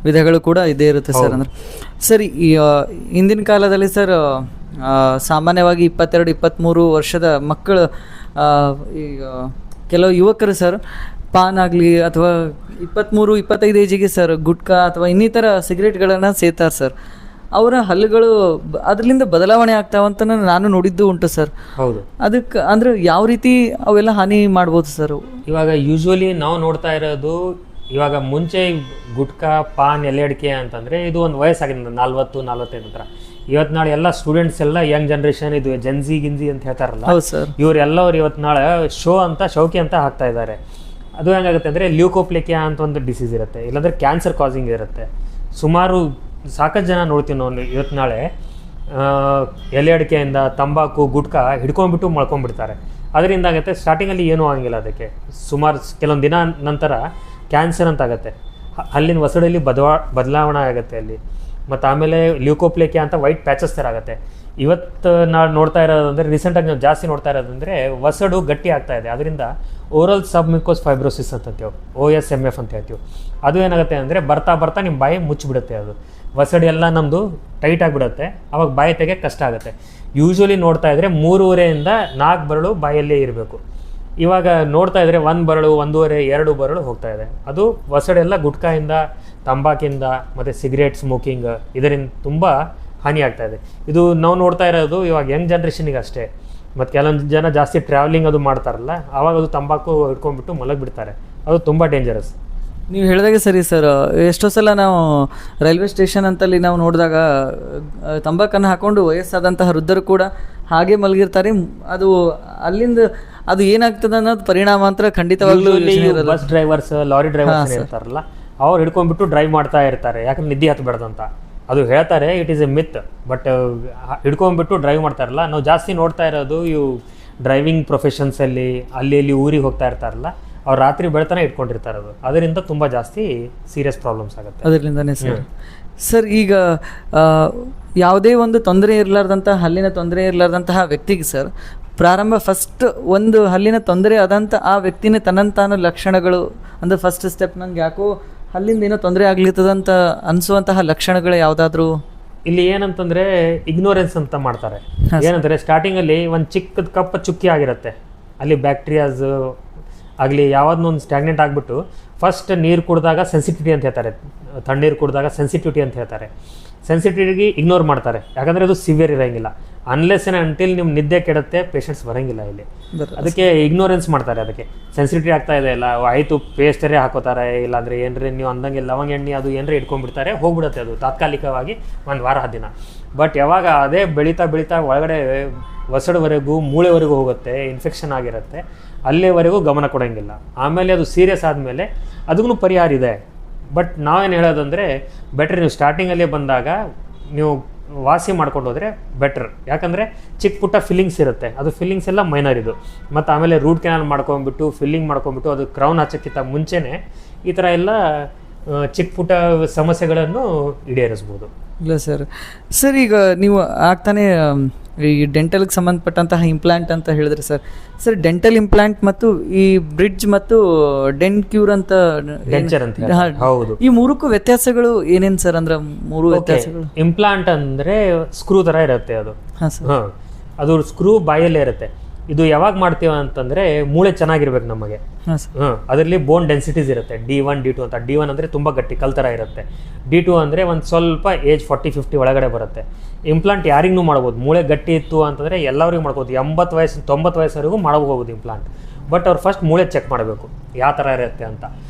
ವಿಧಗಳು ಕೂಡ ಇದೇ ಇರುತ್ತೆ ಸರ್. ಅಂದರೆ ಸರ್ ಈ ಹಿಂದಿನ ಕಾಲದಲ್ಲಿ ಸರ್ ಸಾಮಾನ್ಯವಾಗಿ 22-23 ವರ್ಷದ ಮಕ್ಕಳು ಈಗ ಕೆಲವು ಯುವಕರು ಸರ್ ಪಾನ್ ಆಗಲಿ ಅಥವಾ 23-25 ಏಜಿಗೆ ಸರ್ ಗುಟ್ಕಾ ಅಥವಾ ಇನ್ನಿತರ ಸಿಗರೇಟ್ಗಳನ್ನು ಸೇರ್ತಾರೆ ಸರ್. ಅವರ ಹಲ್ಲುಗಳು ಅದರಿಂದ ಬದಲಾವಣೆ ಆಗ್ತಾವಂತ ನಾನು ನೋಡಿದ್ದು ಉಂಟು ಸರ್. ಹೌದು. ಅದಕ್ಕೆ ಅಂದರೆ ಯಾವ ರೀತಿ ಅವೆಲ್ಲ ಹಾನಿ ಮಾಡ್ಬೋದು ಸರ್? ಇವಾಗ ಯೂಶ್ವಲಿ ನಾವು ನೋಡ್ತಾ ಇರೋದು, ಇವಾಗ ಮುಂಚೆ ಗುಟ್ಕಾ ಪಾನ್ ಎಲೆ ಅಡಿಕೆ ಅಂತಂದರೆ ಇದು ಒಂದು ವಯಸ್ಸಾಗಿದೆ 40-45 ಥರ. ಇವತ್ತು ನಾಳೆ ಎಲ್ಲ ಸ್ಟೂಡೆಂಟ್ಸ್ ಎಲ್ಲ ಯಂಗ್ ಜನ್ರೇಷನ್, ಇದು ಜೆನ್ಜಿ ಗಿಂಜಿ ಅಂತ ಹೇಳ್ತಾರಲ್ಲ, ಇವರೆಲ್ಲವ್ರು ಇವತ್ತು ನಾಳೆ ಶೌಕಿ ಅಂತ ಹಾಕ್ತಾ ಇದ್ದಾರೆ. ಅದು ಹೆಂಗಾಗುತ್ತೆ ಅಂದರೆ ಲ್ಯೂಕೋಪ್ಲೇಕಿಯಾ ಅಂತ ಒಂದು ಡಿಸೀಸ್ ಇರುತ್ತೆ, ಇಲ್ಲಾಂದರೆ ಕ್ಯಾನ್ಸರ್ ಕಾಸಿಂಗ್ ಇರುತ್ತೆ. ಸುಮಾರು ಸಾಕಷ್ಟು ಜನ ನೋಡ್ತೀವಿ ನಾವು ಇವತ್ತು ನಾಳೆ ಎಲೆ ಅಡಿಕೆಯಿಂದ ತಂಬಾಕು ಗುಟ್ಕಾ ಹಿಡ್ಕೊಂಡ್ಬಿಟ್ಟು ಮಳ್ಕೊಂಡ್ಬಿಡ್ತಾರೆ. ಅದರಿಂದ ಆಗುತ್ತೆ ಸ್ಟಾರ್ಟಿಂಗಲ್ಲಿ ಏನೂ ಆಗಂಗಿಲ್ಲ, ಅದಕ್ಕೆ ಸುಮಾರು ಕೆಲವೊಂದು ದಿನ ನಂತರ ಕ್ಯಾನ್ಸರ್ ಅಂತ ಆಗುತ್ತೆ, ಹಲ್ಲಿನ ವಸಡಲ್ಲಿ ಬದಲಾವಣೆ ಆಗುತ್ತೆ ಅಲ್ಲಿ. ಮತ್ತು ಆಮೇಲೆ ಲ್ಯೂಕೋಪ್ಲೇಕಿಯಾ ಅಂತ ವೈಟ್ ಪ್ಯಾಚಸ್ ಥರ ಆಗುತ್ತೆ. ಇವತ್ತು ನಾವು ನೋಡ್ತಾ ಇರೋದಂದರೆ ರೀಸೆಂಟಾಗಿ ನಾವು ಜಾಸ್ತಿ ನೋಡ್ತಾ ಇರೋದಂದರೆ ವಸಡು ಗಟ್ಟಿ ಆಗ್ತಾ ಇದೆ. ಅದರಿಂದ ಓರಲ್ ಸಬ್ಮಿಕೋಸ್ ಫೈಬ್ರೋಸಿಸ್ ಅಂತ ಹೇಳ್ತೀವಿ, OSMF ಅಂತ ಹೇಳ್ತೀವಿ. ಅದು ಏನಾಗುತ್ತೆ ಅಂದರೆ ಬರ್ತಾ ನಿಮ್ಮ ಬಾಯಿ ಮುಚ್ಚಿಬಿಡುತ್ತೆ, ಅದು ವಸಡಿ ಎಲ್ಲ ನಮ್ಮದು ಟೈಟ್ ಆಗಿಬಿಡುತ್ತೆ. ಅವಾಗ ಬಾಯಿ ತೆಗೆ ಕಷ್ಟ ಆಗುತ್ತೆ. ಯೂಶ್ವಲಿ ನೋಡ್ತಾ ಇದ್ದರೆ 3.5 ಇಂದ 4 ಬೆರಳು ಬಾಯಲ್ಲೇ ಇರಬೇಕು. ಇವಾಗ ನೋಡ್ತಾ ಇದ್ದರೆ 1 ಬೆರಳು 1.5 2 ಬೆರಳು ಹೋಗ್ತಾ ಇದೆ. ಅದು ವಸಡೆಲ್ಲ ಗುಟ್ಕಾಯಿಂದ, ತಂಬಾಕಿಂದ ಮತ್ತು ಸಿಗರೇಟ್ ಸ್ಮೋಕಿಂಗ್ ಇದರಿಂದ ತುಂಬ ಹಾನಿ ಆಗ್ತಾ ಇದೆ. ಇದು ನಾವು ನೋಡ್ತಾ ಇರೋದು ಇವಾಗ ಯಂಗ್ ಜನ್ರೇಷನಿಗೆ ಅಷ್ಟೇ. ಮತ್ತು ಕೆಲವೊಂದು ಜನ ಜಾಸ್ತಿ ಟ್ರಾವೆಲಿಂಗ್ ಅದು ಮಾಡ್ತಾರಲ್ಲ, ಆವಾಗ ಅದು ತಂಬಾಕು ಹಿಡ್ಕೊಂಡ್ಬಿಟ್ಟು ಮಲಗಿಬಿಡ್ತಾರೆ. ಅದು ತುಂಬ ಡೇಂಜರಸ್. ನೀವು ಹೇಳಿದಾಗೆ ಸರಿ ಸರ್. ಎಷ್ಟೋ ಸಲ ನಾವು ರೈಲ್ವೆ ಸ್ಟೇಷನ್ ಅಂತಲ್ಲಿ ನಾವು ನೋಡಿದಾಗ ತಂಬಾಕನ್ನು ಹಾಕ್ಕೊಂಡು ವಯಸ್ಸಾದಂತಹ ವೃದ್ಧರು ಕೂಡ ಹಾಗೆ ಮಲಗಿರ್ತಾರೆ. ಅದು ಅಲ್ಲಿಂದ ಅದು ಏನಾಗ್ತದೆ ಅನ್ನೋದು ಪರಿಣಾಮ ಅಂತ ಖಂಡಿತವಾಗ್ಲೂ ಬಸ್ ಡ್ರೈವರ್ಸ್, ಲಾರಿ ಡ್ರೈವರ್ಸ್ ಇರ್ತಾರಲ್ಲ, ಅವ್ರು ಹಿಡ್ಕೊಂಡ್ಬಿಟ್ಟು ಡ್ರೈವ್ ಮಾಡ್ತಾ ಇರ್ತಾರೆ, ಯಾಕಂದ್ರೆ ನಿದ್ದೆ ಹತ್ತಬೇಡ್ದಂತ. ಅದು ಹೇಳ್ತಾರೆ, it is a myth. But ಹಿಡ್ಕೊಂಡ್ಬಿಟ್ಟು ಡ್ರೈವ್ ಮಾಡ್ತಾರಲ್ಲ, ನಾವು ಜಾಸ್ತಿ ನೋಡ್ತಾ ಇರೋದು ಇವು ಡ್ರೈವಿಂಗ್ ಪ್ರೊಫೆಷನ್ಸಲ್ಲಿ ಅಲ್ಲಿ ಊರಿಗೆ ಹೋಗ್ತಾ ಇರ್ತಾರಲ್ಲ, ಅವ್ರು ರಾತ್ರಿ ಬೆಳತನ ಇಟ್ಕೊಂಡಿರ್ತಾರೆ. ಅದರಿಂದ ತುಂಬ ಜಾಸ್ತಿ ಸೀರಿಯಸ್ ಪ್ರಾಬ್ಲಮ್ಸ್ ಆಗುತ್ತೆ ಅದರಿಂದನೇ ಸರ್. ಸರ್ ಈಗ ಯಾವುದೇ ಒಂದು ತೊಂದರೆ ಇರಲಾರ್ದಂತಹ ಹಲ್ಲಿನ ತೊಂದರೆ ಇರಲಾರ್ದಂತಹ ವ್ಯಕ್ತಿಗೆ ಸರ್ ಪ್ರಾರಂಭ ಫಸ್ಟ್ ಒಂದು ಹಲ್ಲಿನ ತೊಂದರೆ ಆದಂಥ ಆ ವ್ಯಕ್ತಿನೇ ತನ್ನಂತಾನ ಲಕ್ಷಣಗಳು ಅಂದರೆ ಫಸ್ಟ್ ಸ್ಟೆಪ್ ನಂಗೆ ಯಾಕೋ ಹಲ್ಲಿಂದ ಏನೋ ತೊಂದರೆ ಆಗ್ಲಿತ್ತದಂತ ಅನಿಸುವಂತಹ ಲಕ್ಷಣಗಳು ಯಾವುದಾದ್ರೂ ಇಲ್ಲಿ ಏನಂತಂದರೆ ಇಗ್ನೋರೆನ್ಸ್ ಅಂತ ಮಾಡ್ತಾರೆ. ಏನಂದರೆ ಸ್ಟಾರ್ಟಿಂಗಲ್ಲಿ ಒಂದು ಚಿಕ್ಕದ ಕಪ್ ಚುಕ್ಕಿ ಆಗಿರುತ್ತೆ, ಅಲ್ಲಿ ಬ್ಯಾಕ್ಟೀರಿಯಾಸ್ ಆಗಲಿ ಯಾವುದನ್ನೊಂದು ಸ್ಟ್ಯಾಗ್ನೆಂಟ್ ಆಗಿಬಿಟ್ಟು ಫಸ್ಟ್ ನೀರು ಕುಡಿದಾಗ ಸೆನ್ಸಿಟಿವಿಟಿ ಅಂತ ಹೇಳ್ತಾರೆ, ತಣ್ಣೀರು ಕುಡಿದಾಗ ಸೆನ್ಸಿಟಿವಿಟಿ ಅಂತ ಹೇಳ್ತಾರೆ. ಸೆನ್ಸಿಟಿವಿಟಿಗೆ ಇಗ್ನೋರ್ ಮಾಡ್ತಾರೆ, ಯಾಕಂದರೆ ಅದು ಸಿವಿಯರ್ ಇರೋಂಗಿಲ್ಲ. ಅನ್ಲೆಸ್ ಅಂಟಿಲ್ ನಿಮ್ಮ ನಿದ್ದೆ ಕೆಡುತ್ತೆ ಪೇಷಂಟ್ಸ್ ಬರೋಂಗಿಲ್ಲ ಇಲ್ಲಿ. ಅದಕ್ಕೆ ಇಗ್ನೋರೆನ್ಸ್ ಮಾಡ್ತಾರೆ. ಅದಕ್ಕೆ ಸೆನ್ಸಿಟಿವಿಟಿ ಆಗ್ತಾ ಇದೆ ಇಲ್ಲ ಆಯಿತು ಪೇಸ್ಟರೇ ಹಾಕೋತಾರೆ, ಇಲ್ಲಾಂದರೆ ಏನ್ರಿ ನೀವು ಅಂದಂಗೆ ಲವಂಗ ಎಣ್ಣೆ ಅದು ಏನರೇ ಇಟ್ಕೊಂಡ್ಬಿಡ್ತಾರೆ, ಹೋಗ್ಬಿಡುತ್ತೆ ಅದು ತಾತ್ಕಾಲಿಕವಾಗಿ 1 ವಾರ 10 ದಿನ. ಬಟ್ ಯಾವಾಗ ಅದೇ ಬೆಳೀತಾ ಒಳಗಡೆ ವಸಡವರೆಗೂ ಮೂಳೆವರೆಗೂ ಹೋಗುತ್ತೆ, ಇನ್ಫೆಕ್ಷನ್ ಆಗಿರುತ್ತೆ, ಅಲ್ಲಿವರೆಗೂ ಗಮನ ಕೊಡೋಂಗಿಲ್ಲ. ಆಮೇಲೆ ಅದು ಸೀರಿಯಸ್ ಆದಮೇಲೆ ಅದಕ್ಕೂ ಪರಿಹಾರ ಇದೆ. ಬಟ್ ನಾವೇನು ಹೇಳೋದಂದರೆ ಬೆಟ್ರ್ ನೀವು ಸ್ಟಾರ್ಟಿಂಗಲ್ಲೇ ಬಂದಾಗ ನೀವು ವಾಸಿ ಮಾಡ್ಕೊಂಡು ಹೋದರೆ ಬೆಟ್ರ್. ಯಾಕಂದರೆ ಚಿಕ್ಕ ಪುಟ್ಟ ಫಿಲ್ಲಿಂಗ್ಸ್ ಇರುತ್ತೆ, ಅದು ಫಿಲ್ಲಿಂಗ್ಸ್ ಎಲ್ಲ ಮೈನರ್ ಇದು. ಮತ್ತು ಆಮೇಲೆ ರೂಟ್ ಕೆನಾಲ್ ಮಾಡ್ಕೊಂಬಿಟ್ಟು ಫಿಲ್ಲಿಂಗ್ ಮಾಡ್ಕೊಂಬಿಟ್ಟು ಅದು ಕ್ರೌನ್ ಹಚ್ಚಕ್ಕಿಂತ ಮುಂಚೆನೇ ಈ ಥರ ಎಲ್ಲ ಚಿಕ್ಕ ಪುಟ್ಟ ಸಮಸ್ಯೆಗಳನ್ನು ಈಡೇರಿಸ್ಬೋದು. ಇಲ್ಲ ಸರ್ ಈಗ ನೀವು ಆಗ್ತಾನೆ ಈ ಡೆಂಟಲ್ಗೆ ಸಂಬಂಧಪಟ್ಟಂತಹ ಇಂಪ್ಲಾಂಟ್ ಅಂತ ಹೇಳಿದ್ರೆ ಸರ್ ಡೆಂಟಲ್ ಇಂಪ್ಲಾಂಟ್ ಮತ್ತು ಈ ಬ್ರಿಡ್ಜ್ ಮತ್ತು ಡೆಂಟ್ ಕ್ಯೂರ್ ಅಂತ ಡೆಂಚರ್ ಅಂತ ಹೌದು, ಈ ಮೂರಕ್ಕೂ ವ್ಯತ್ಯಾಸಗಳು ಏನೇನು ಸರ್? ಅಂದ್ರೆ ಮೂರು ವ್ಯತ್ಯಾಸಗಳು. ಇಂಪ್ಲಾಂಟ್ ಅಂದರೆ ಸ್ಕ್ರೂ ಥರ ಇರುತ್ತೆ ಅದು. ಅದು ಸ್ಕ್ರೂ ಬಾಯಲ್ಲೇ ಇರುತ್ತೆ. ಇದು ಯಾವಾಗ ಮಾಡ್ತೀವ ಅಂತಂದರೆ ಮೂಳೆ ಚೆನ್ನಾಗಿರ್ಬೇಕು ನಮಗೆ. ಅದರಲ್ಲಿ ಬೋನ್ ಡೆನ್ಸಿಟೀಸ್ ಇರುತ್ತೆ, D1 D2 ಅಂತ. D1 ಅಂದರೆ ತುಂಬ ಗಟ್ಟಿ ಕಲ್ ಥರ ಇರುತ್ತೆ, D2 ಅಂದರೆ ಒಂದು ಸ್ವಲ್ಪ ಏಜ್ 40-50 ಒಳಗಡೆ ಬರುತ್ತೆ. ಇಂಪ್ಲಾಂಟ್ ಯಾರಿಗೂ ಮಾಡ್ಬೋದು, ಮೂಳೆ ಗಟ್ಟಿ ಇತ್ತು ಅಂತಂದರೆ ಎಲ್ಲರಿಗೂ ಮಾಡ್ಬೋದು, 80 ವಯಸ್ಸು 90 ವಯಸ್ಸವರೆಗೂ ಮಾಡ್ಬೋದು ಇಂಪ್ಲಾಂಟ್. ಬಟ್ ಅವ್ರು ಫಸ್ಟ್ ಮೂಳೆ ಚೆಕ್ ಮಾಡಬೇಕು ಯಾವ ಥರ ಇರುತ್ತೆ ಅಂತ.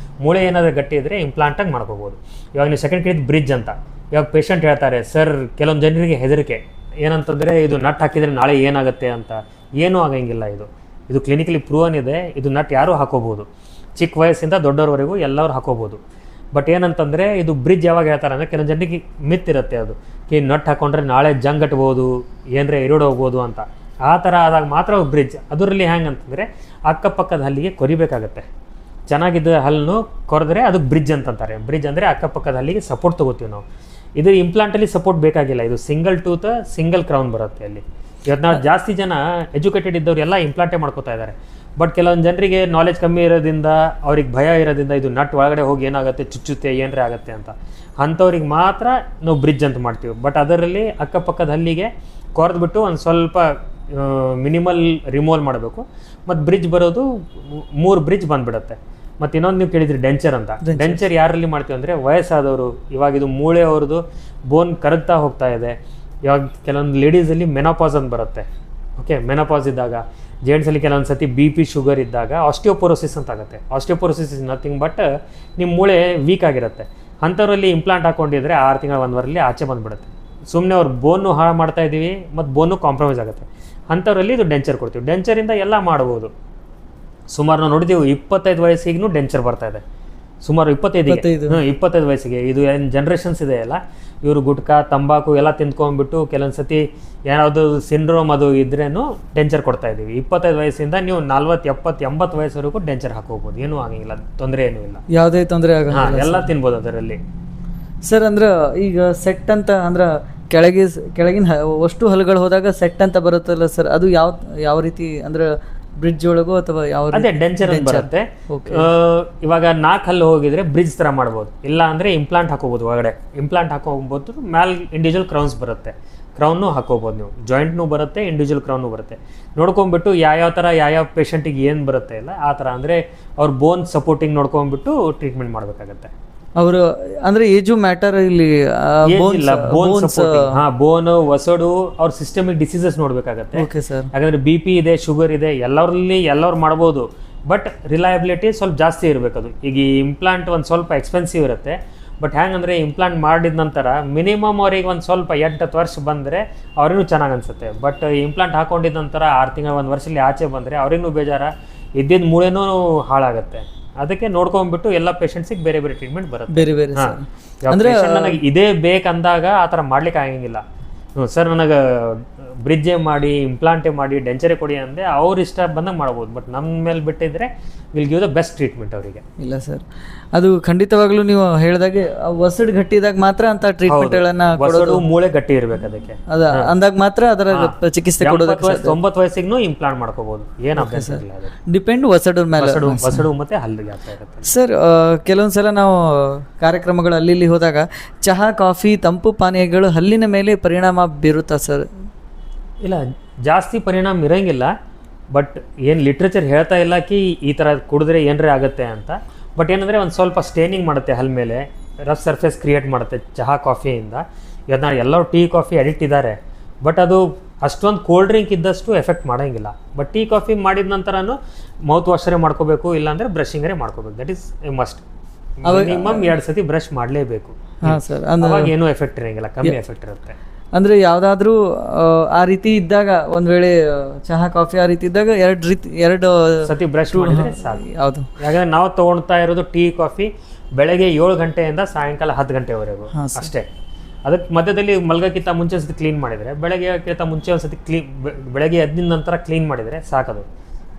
ಮೂಳೆ ಏನಾದರೂ ಗಟ್ಟಿ ಇದ್ದರೆ ಇಂಪ್ಲಾಂಟಾಗಿ ಮಾಡ್ಕೋಬೋದು. ಇವಾಗ ನೀವು ಸೆಕೆಂಡ್ ಕೇಳಿದ ಬ್ರಿಡ್ಜ್ ಅಂತ. ಇವಾಗ ಪೇಷಂಟ್ ಹೇಳ್ತಾರೆ, ಸರ್ ಕೆಲವೊಂದು ಜನರಿಗೆ ಹೆದರಿಕೆ ಏನಂತಂದರೆ ಇದು ನಟ್ ಹಾಕಿದರೆ ನಾಳೆ ಏನಾಗುತ್ತೆ ಅಂತ. ಏನೂ ಆಗಂಗಿಲ್ಲ, ಇದು ಕ್ಲಿನಿಕಲಿ ಪ್ರೂವನ್ ಇದೆ. ಇದು ನಟ್ ಯಾರೂ ಹಾಕೋಬೋದು. ಚಿಕ್ಕ ವಯಸ್ಸಿಂದ ದೊಡ್ಡವರವರೆಗೂ ಎಲ್ಲರೂ ಹಾಕೋಬೋದು. ಬಟ್ ಏನಂತಂದರೆ ಇದು ಬ್ರಿಡ್ಜ್ ಯಾವಾಗ ಹೇಳ್ತಾರೆ ಅಂದರೆ ಕೆಲವೊಂದು ಜನರಿಗೆ ಮಿತ್ತಿರುತ್ತೆ ಅದು ಈ ನಟ್ ಹಾಕೊಂಡ್ರೆ ನಾಳೆ ಜಂಗಟ್ಬೋದು ಏನರೇ ಹೋಗ್ಬೋದು ಅಂತ. ಆ ಥರ ಆದಾಗ ಮಾತ್ರ ಬ್ರಿಡ್ಜ್. ಅದರಲ್ಲಿ ಹೆಂಗೆ ಅಂತಂದರೆ ಅಕ್ಕಪಕ್ಕದ ಹಲ್ಲಿಗೆ ಕೊರಿಬೇಕಾಗತ್ತೆ. ಚೆನ್ನಾಗಿದ್ದ ಹಲ್ಲನ್ನು ಕೊರೆದ್ರೆ ಅದಕ್ಕೆ ಬ್ರಿಡ್ಜ್ ಅಂತಂತಾರೆ. ಬ್ರಿಡ್ಜ್ ಅಂದರೆ ಅಕ್ಕಪಕ್ಕದ ಹಲ್ಲಿಗೆ ಸಪೋರ್ಟ್ ತೊಗೋತೀವಿ ನಾವು. ಇದು ಇಂಪ್ಲಾಂಟಲ್ಲಿ ಸಪೋರ್ಟ್ ಬೇಕಾಗಿಲ್ಲ, ಇದು ಸಿಂಗಲ್ ಟೂತ್ ಸಿಂಗಲ್ ಕ್ರೌನ್ ಬರುತ್ತೆ ಅಲ್ಲಿ. ಇವತ್ತು ನಾವು ಜಾಸ್ತಿ ಜನ ಎಜುಕೇಟೆಡ್ ಇದ್ದವ್ರು ಎಲ್ಲ ಇಂಪ್ಲಾಂಟೇ ಮಾಡ್ಕೋತಾ ಇದ್ದಾರೆ. ಬಟ್ ಕೆಲವೊಂದು ಜನರಿಗೆ ನಾಲೆಜ್ ಕಮ್ಮಿ ಇರೋದ್ರಿಂದ ಅವ್ರಿಗೆ ಭಯ ಇರೋದ್ರಿಂದ ಇದು ನಟ್ ಒಳಗಡೆ ಹೋಗಿ ಏನಾಗುತ್ತೆ ಚುಚ್ಚುತ್ತೆ ಏನರೇ ಆಗುತ್ತೆ ಅಂತ, ಅಂಥವ್ರಿಗೆ ಮಾತ್ರ ನಾವು ಬ್ರಿಡ್ಜ್ ಅಂತ ಮಾಡ್ತೀವಿ. ಬಟ್ ಅದರಲ್ಲಿ ಅಕ್ಕಪಕ್ಕದ ಹಲ್ಲಿಗೆ ಕೊರೆದ್ಬಿಟ್ಟು ಒಂದು ಸ್ವಲ್ಪ ಮಿನಿಮಲ್ ರಿಮೂವಲ್ ಮಾಡಬೇಕು. ಮತ್ತು ಬ್ರಿಡ್ಜ್ ಬರೋದು 3 ಬ್ರಿಡ್ಜ್ ಬಂದುಬಿಡುತ್ತೆ. ಮತ್ತು ಇನ್ನೊಂದು ನೀವು ಕೇಳಿದ್ರಿ ಡೆಂಚರ್ ಅಂತ. ಡೆಂಚರ್ ಯಾರಲ್ಲಿ ಮಾಡ್ತೀವಿ ಅಂದರೆ ವಯಸ್ಸಾದವರು, ಇವಾಗ ಇದು ಮೂಳೆ ಅವ್ರದ್ದು ಬೋನ್ ಕರಗ್ತಾ ಹೋಗ್ತಾ ಇದೆ. ಇವಾಗ ಕೆಲವೊಂದು ಲೇಡೀಸಲ್ಲಿ ಮೆನೋಪಾಸ್ ಅಂತ ಬರುತ್ತೆ. ಓಕೆ, ಮೆನೋಪಾಸ್ ಇದ್ದಾಗ ಜೆಂಟ್ಸಲ್ಲಿ ಕೆಲವೊಂದು ಸತಿ BP ಶುಗರ್ ಇದ್ದಾಗ ಆಸ್ಟಿಯೋಪೊರೋಸಿಸ್ ಅಂತ ಆಗುತ್ತೆ. ಆಸ್ಟಿಯೋಪೊರೋಸಿಸ್ ಇಸ್ ನಥಿಂಗ್ ಬಟ್ ನಿಮ್ಮ ಮೂಳೆ ವೀಕ್ ಆಗಿರುತ್ತೆ. ಅಂಥವ್ರಲ್ಲಿ ಇಂಪ್ಲಾಂಟ್ ಹಾಕೊಂಡಿದ್ರೆ 6 ತಿಂಗಳ 1 ವಾರಲ್ಲಿ ಆಚೆ ಬಂದುಬಿಡುತ್ತೆ. ಸುಮ್ಮನೆ ಅವ್ರು ಬೋನು ಹಾಳು ಮಾಡ್ತಾ ಇದ್ದೀವಿ ಮತ್ತು ಬೋನು ಕಾಂಪ್ರಮೈಸ್ ಆಗುತ್ತೆ. ಅಂಥವ್ರಲ್ಲಿ ಇದು ಡೆಂಚರ್ ಕೊಡ್ತೀವಿ. ಡೆಂಚರಿಂದ ಎಲ್ಲ ಮಾಡ್ಬೋದು. ಸುಮಾರು ನಾವು ನೋಡಿದ್ದೀವಿ 25 ವಯಸ್ಸಿಗೂ ಡೆಂಚರ್ ಬರ್ತಾ ಇದೆ. ಸುಮಾರು 25 ವಯಸ್ಸಿಗೆ. ಇದು ಏನು ಜನ್ರೇಷನ್ಸ್ ಇದೆ ಅಲ್ಲ, ಇವರು ಗುಟ್ಕಾ ತಂಬಾಕು ಎಲ್ಲ ತಿಂದ್ಕೊಂಡ್ಬಿಟ್ಟು ಕೆಲವೊಂದು ಸತಿ ಏನಾವುದು ಸಿಂಡ್ರೋಮ್ ಅದು ಇದ್ರೇನು ಡೆಂಚರ್ ಕೊಡ್ತಾ ಇದ್ದೀವಿ. 25 ವಯಸ್ಸಿಂದ ನೀವು 40, 70, 80 ವಯಸ್ಸವರೆಗೂ ಡೆಂಚರ್ ಹಾಕೋಬೋದು. ಏನೂ ಆಗಂಗಿಲ್ಲ, ತೊಂದರೆ ಏನೂ ಇಲ್ಲ, ಯಾವುದೇ ತೊಂದರೆ ಆಗಲ್ಲ, ಎಲ್ಲ ತಿನ್ಬೋದು ಅದರಲ್ಲಿ. ಸರ್ ಅಂದ್ರೆ ಈಗ ಸೆಟ್ ಅಂತ ಅಂದ್ರೆ ಕೆಳಗಿನ ಅಷ್ಟು ಹಲ್ಲುಗಳು ಹೋದಾಗ ಸೆಟ್ ಅಂತ ಬರುತ್ತಲ್ಲ ಸರ್, ಅದು ಯಾವ ರೀತಿ ಅಂದ್ರೆ ಬ್ರಿಡ್ಜ್ ಒಳಗೋ ಅಥವಾ ಯಾವ? ಅದೇ ಡೆಂಚರ್ ಅಂತ ಬರುತ್ತೆ. ಇವಾಗ 4 ಹಲ್ಲು ಹೋಗಿದ್ರೆ ಬ್ರಿಡ್ಜ್ ಥರ ಮಾಡ್ಬೋದು. ಇಲ್ಲ ಅಂದರೆ ಇಂಪ್ಲಾಂಟ್ ಹಾಕೋಬೋದು. ಒಳಗಡೆ ಇಂಪ್ಲಾಂಟ್ ಹಾಕೋಬೋದು. ಮ್ಯಾಲ್ ಇಂಡಿವಿಜುವಲ್ ಕ್ರೌನ್ಸ್ ಬರುತ್ತೆ. ಕ್ರೌನ್ನು ಹಾಕೋಬೋದು ನೀವು. ಜಾಯಿಂಟ್ನೂ ಬರುತ್ತೆ, ಇಂಡಿವಿಜುವಲ್ ಕ್ರೌನು ಬರುತ್ತೆ. ನೋಡ್ಕೊಂಡ್ಬಿಟ್ಟು ಯಾವ ಥರ ಯಾವ ಪೇಷಂಟಿಗೆ ಏನು ಬರುತ್ತೆ ಇಲ್ಲ ಆ ಥರ ಅಂದರೆ ಅವ್ರ ಬೋನ್ ಸಪೋರ್ಟಿಂಗ್ ನೋಡ್ಕೊಂಡ್ಬಿಟ್ಟು ಟ್ರೀಟ್ಮೆಂಟ್ ಮಾಡಬೇಕಾಗತ್ತೆ. ಅವರು ಅಂದ್ರೆ ಏಜು ಮ್ಯಾಟರ್ ಇಲ್ಲಿ ಬೋನ್ ವಸಡು ಅವ್ರ ಸಿಸ್ಟಮಿಕ್ ಡಿಸೀಸಸ್ ನೋಡ್ಬೇಕಾಗತ್ತೆ. ಯಾಕಂದ್ರೆ BP ಇದೆ, ಶುಗರ್ ಇದೆ, ಎಲ್ಲರೂ ಮಾಡ್ಬೋದು. ಬಟ್ ರಿಲಯಬಿಲಿಟಿ ಸ್ವಲ್ಪ ಜಾಸ್ತಿ ಇರಬೇಕು. ಅದು ಈಗ ಈ ಇಂಪ್ಲಾಂಟ್ ಒಂದು ಸ್ವಲ್ಪ ಎಕ್ಸ್ಪೆನ್ಸಿವ್ ಇರುತ್ತೆ. ಬಟ್ ಹೆಂಗಂದ್ರೆ ಇಂಪ್ಲಾಂಟ್ ಮಾಡಿದ ನಂತರ ಮಿನಿಮಮ್ ಅವ್ರಿಗೆ ಒಂದು ಸ್ವಲ್ಪ 8-10 ವರ್ಷ ಬಂದರೆ ಅವ್ರಿಗೂ ಚೆನ್ನಾಗಿ ಅನ್ಸುತ್ತೆ. ಬಟ್ ಇಂಪ್ಲಾಂಟ್ ಹಾಕೊಂಡಿದ ನಂತರ 6 ತಿಂಗಳ 1 ವರ್ಷದಲ್ಲಿ ಆಚೆ ಬಂದರೆ ಅವ್ರಿಗೂ ಬೇಜಾರ, ಇದ್ದಿದ್ದ ಮೂಳೆನೂ ಹಾಳಾಗತ್ತೆ. ಅದಕ್ಕೆ ನೋಡ್ಕೊಂಡ್ಬಿಟ್ಟು ಎಲ್ಲ ಪೇಷಂಟ್ಸಿಗೆ ಬೇರೆ ಬೇರೆ ಟ್ರೀಟ್ಮೆಂಟ್ ಬರುತ್ತೆ. ಬೇರೆ ಅಂದ್ರೆ ನನಗೆ ಇದೇ ಬೇಕಂದಾಗ ಆ ಥರ ಮಾಡ್ಲಿಕ್ಕೆ ಆಗಂಗಿಲ್ಲ. ಸರ್ ನನಗೆ ಬ್ರಿಡ್ಜೇ ಮಾಡಿ, ಇಂಪ್ಲಾಂಟೇ ಮಾಡಿ, ಡೆಂಚರೇ ಕೊಡಿ ಅಂದರೆ ಅವ್ರು ಇಷ್ಟ ಬಂದಂಗೆ ಮಾಡ್ಬೋದು. ಬಟ್ ನಮ್ಮ ಮೇಲೆ ಬಿಟ್ಟಿದ್ರೆ will give the best treatment ಅವರಿಗೆ. ಇಲ್ಲ ಸರ್, ಅದು ಖಂಡಿತವಾಗ್ಲೂ ನೀವು ಹೇಳಿದಾಗೆ ವಸಡು ಗಟ್ಟಿದಾಗ ಮಾತ್ರ ಅಂತ ಟ್ರೀಟ್ಮೆಂಟ್ಗಳನ್ನ ಕೊಡೋದು. ಮೂಳೆ ಗಟ್ಟಿ ಇರಬೇಕು ಅದಕ್ಕೆ, ಅಂದಾಗ ಮಾತ್ರ ಅದರ ಚಿಕಿತ್ಸೆ ಕೊಡೋದು. 90 ವಯಸ್ಸಿಗೂ ಇಂಪ್ಲಾಂಟ್ ಮಾಡ್ಕೋಬಹುದು, ಏನು ಅಭ್ಯಾಸ ಇಲ್ಲ. ಡಿಪೆಂಡ್ ವಸಡು ಮೇಲೆ, ವಸಡು ಮತ್ತೆ ಹಲ್ಲಿಗೆ ಆಗ್ತಾ ಇರುತ್ತೆ. ಸರ್ ಕೆಲವೊಂದ್ಸಲ ನಾವು ಕಾರ್ಯಕ್ರಮಗಳು ಅಲ್ಲಿ ಹೋದಾಗ ಚಹಾ, ಕಾಫಿ, ತಂಪು ಪಾನೀಯಗಳು ಹಲ್ಲಿನ ಮೇಲೆ ಪರಿಣಾಮ ಬೀರುತ್ತಾ ಸರ್? ಇಲ್ಲ, ಜಾಸ್ತಿ ಪರಿಣಾಮ ಇರೋಂಗಿಲ್ಲ. ಬಟ್ ಏನು ಲಿಟ್ರೇಚರ್ ಹೇಳ್ತಾ ಇಲ್ಲ ಕಿ ಈ ಥರ ಕುಡಿದ್ರೆ ಏನರೇ ಆಗುತ್ತೆ ಅಂತ. ಬಟ್ ಏನಂದರೆ ಒಂದು ಸ್ವಲ್ಪ ಸ್ಟೇನಿಂಗ್ ಮಾಡುತ್ತೆ ಹಲ್ ಮೇಲೆ, ರಫ್ ಸರ್ಫೇಸ್ ಕ್ರಿಯೇಟ್ ಮಾಡುತ್ತೆ ಚಹಾ ಕಾಫಿಯಿಂದ. ಇವತ್ತು ಎಲ್ಲರೂ ಟೀ ಕಾಫಿ ಅಡಿಕ್ಟ್ ಇದ್ದಾರೆ. ಬಟ್ ಅದು ಅಷ್ಟೊಂದು ಕೋಲ್ಡ್ ಡ್ರಿಂಕ್ ಇದ್ದಷ್ಟು ಎಫೆಕ್ಟ್ ಮಾಡೋಂಗಿಲ್ಲ. ಬಟ್ ಟೀ ಕಾಫಿ ಮಾಡಿದ ನಂತರನೂ ಮೌತ್ ವಾಶರೇ ಮಾಡ್ಕೋಬೇಕು, ಇಲ್ಲಾಂದರೆ ಬ್ರಷಿಂಗರೇ ಮಾಡ್ಕೋಬೇಕು. That is must. ಮಿನಿಮಮ್ 2 ಸತಿ ಬ್ರಷ್ ಮಾಡಲೇಬೇಕು. ಅವಾಗ ಏನೂ ಎಫೆಕ್ಟ್ ಇರೋಂಗಿಲ್ಲ, ಕಮ್ಮಿ ಎಫೆಕ್ಟ್ ಇರುತ್ತೆ. ಅಂದರೆ ಯಾವುದಾದ್ರೂ ಆ ರೀತಿ ಇದ್ದಾಗ, ಒಂದು ವೇಳೆ ಚಹಾ ಕಾಫಿ ಆ ರೀತಿ ಇದ್ದಾಗ 2 ಸತಿ ಬ್ರಷ್ ಮಾಡಿದ್ರೆ ಸಾಕು. ಯಾವುದು? ಯಾಕಂದ್ರೆ ನಾವು ತೊಗೊಳ್ತಾ ಇರೋದು ಟೀ ಕಾಫಿ ಬೆಳಗ್ಗೆ 7 ಗಂಟೆಯಿಂದ ಸಾಯಂಕಾಲ 10 ಗಂಟೆವರೆಗೂ ಅಷ್ಟೇ. ಅದಕ್ಕೆ ಮಧ್ಯದಲ್ಲಿ ಮಲ್ಗಕ್ಕಿಂತ ಮುಂಚೆ ಸತಿ ಕ್ಲೀನ್ ಮಾಡಿದರೆ, ಬೆಳಗ್ಗೆಕ್ಕಿಂತ ಮುಂಚೆ ಒಂದು ಸತಿ ಬೆಳಗ್ಗೆ ಎದ್ದ ನಂತರ ಕ್ಲೀನ್ ಮಾಡಿದರೆ ಸಾಕದು,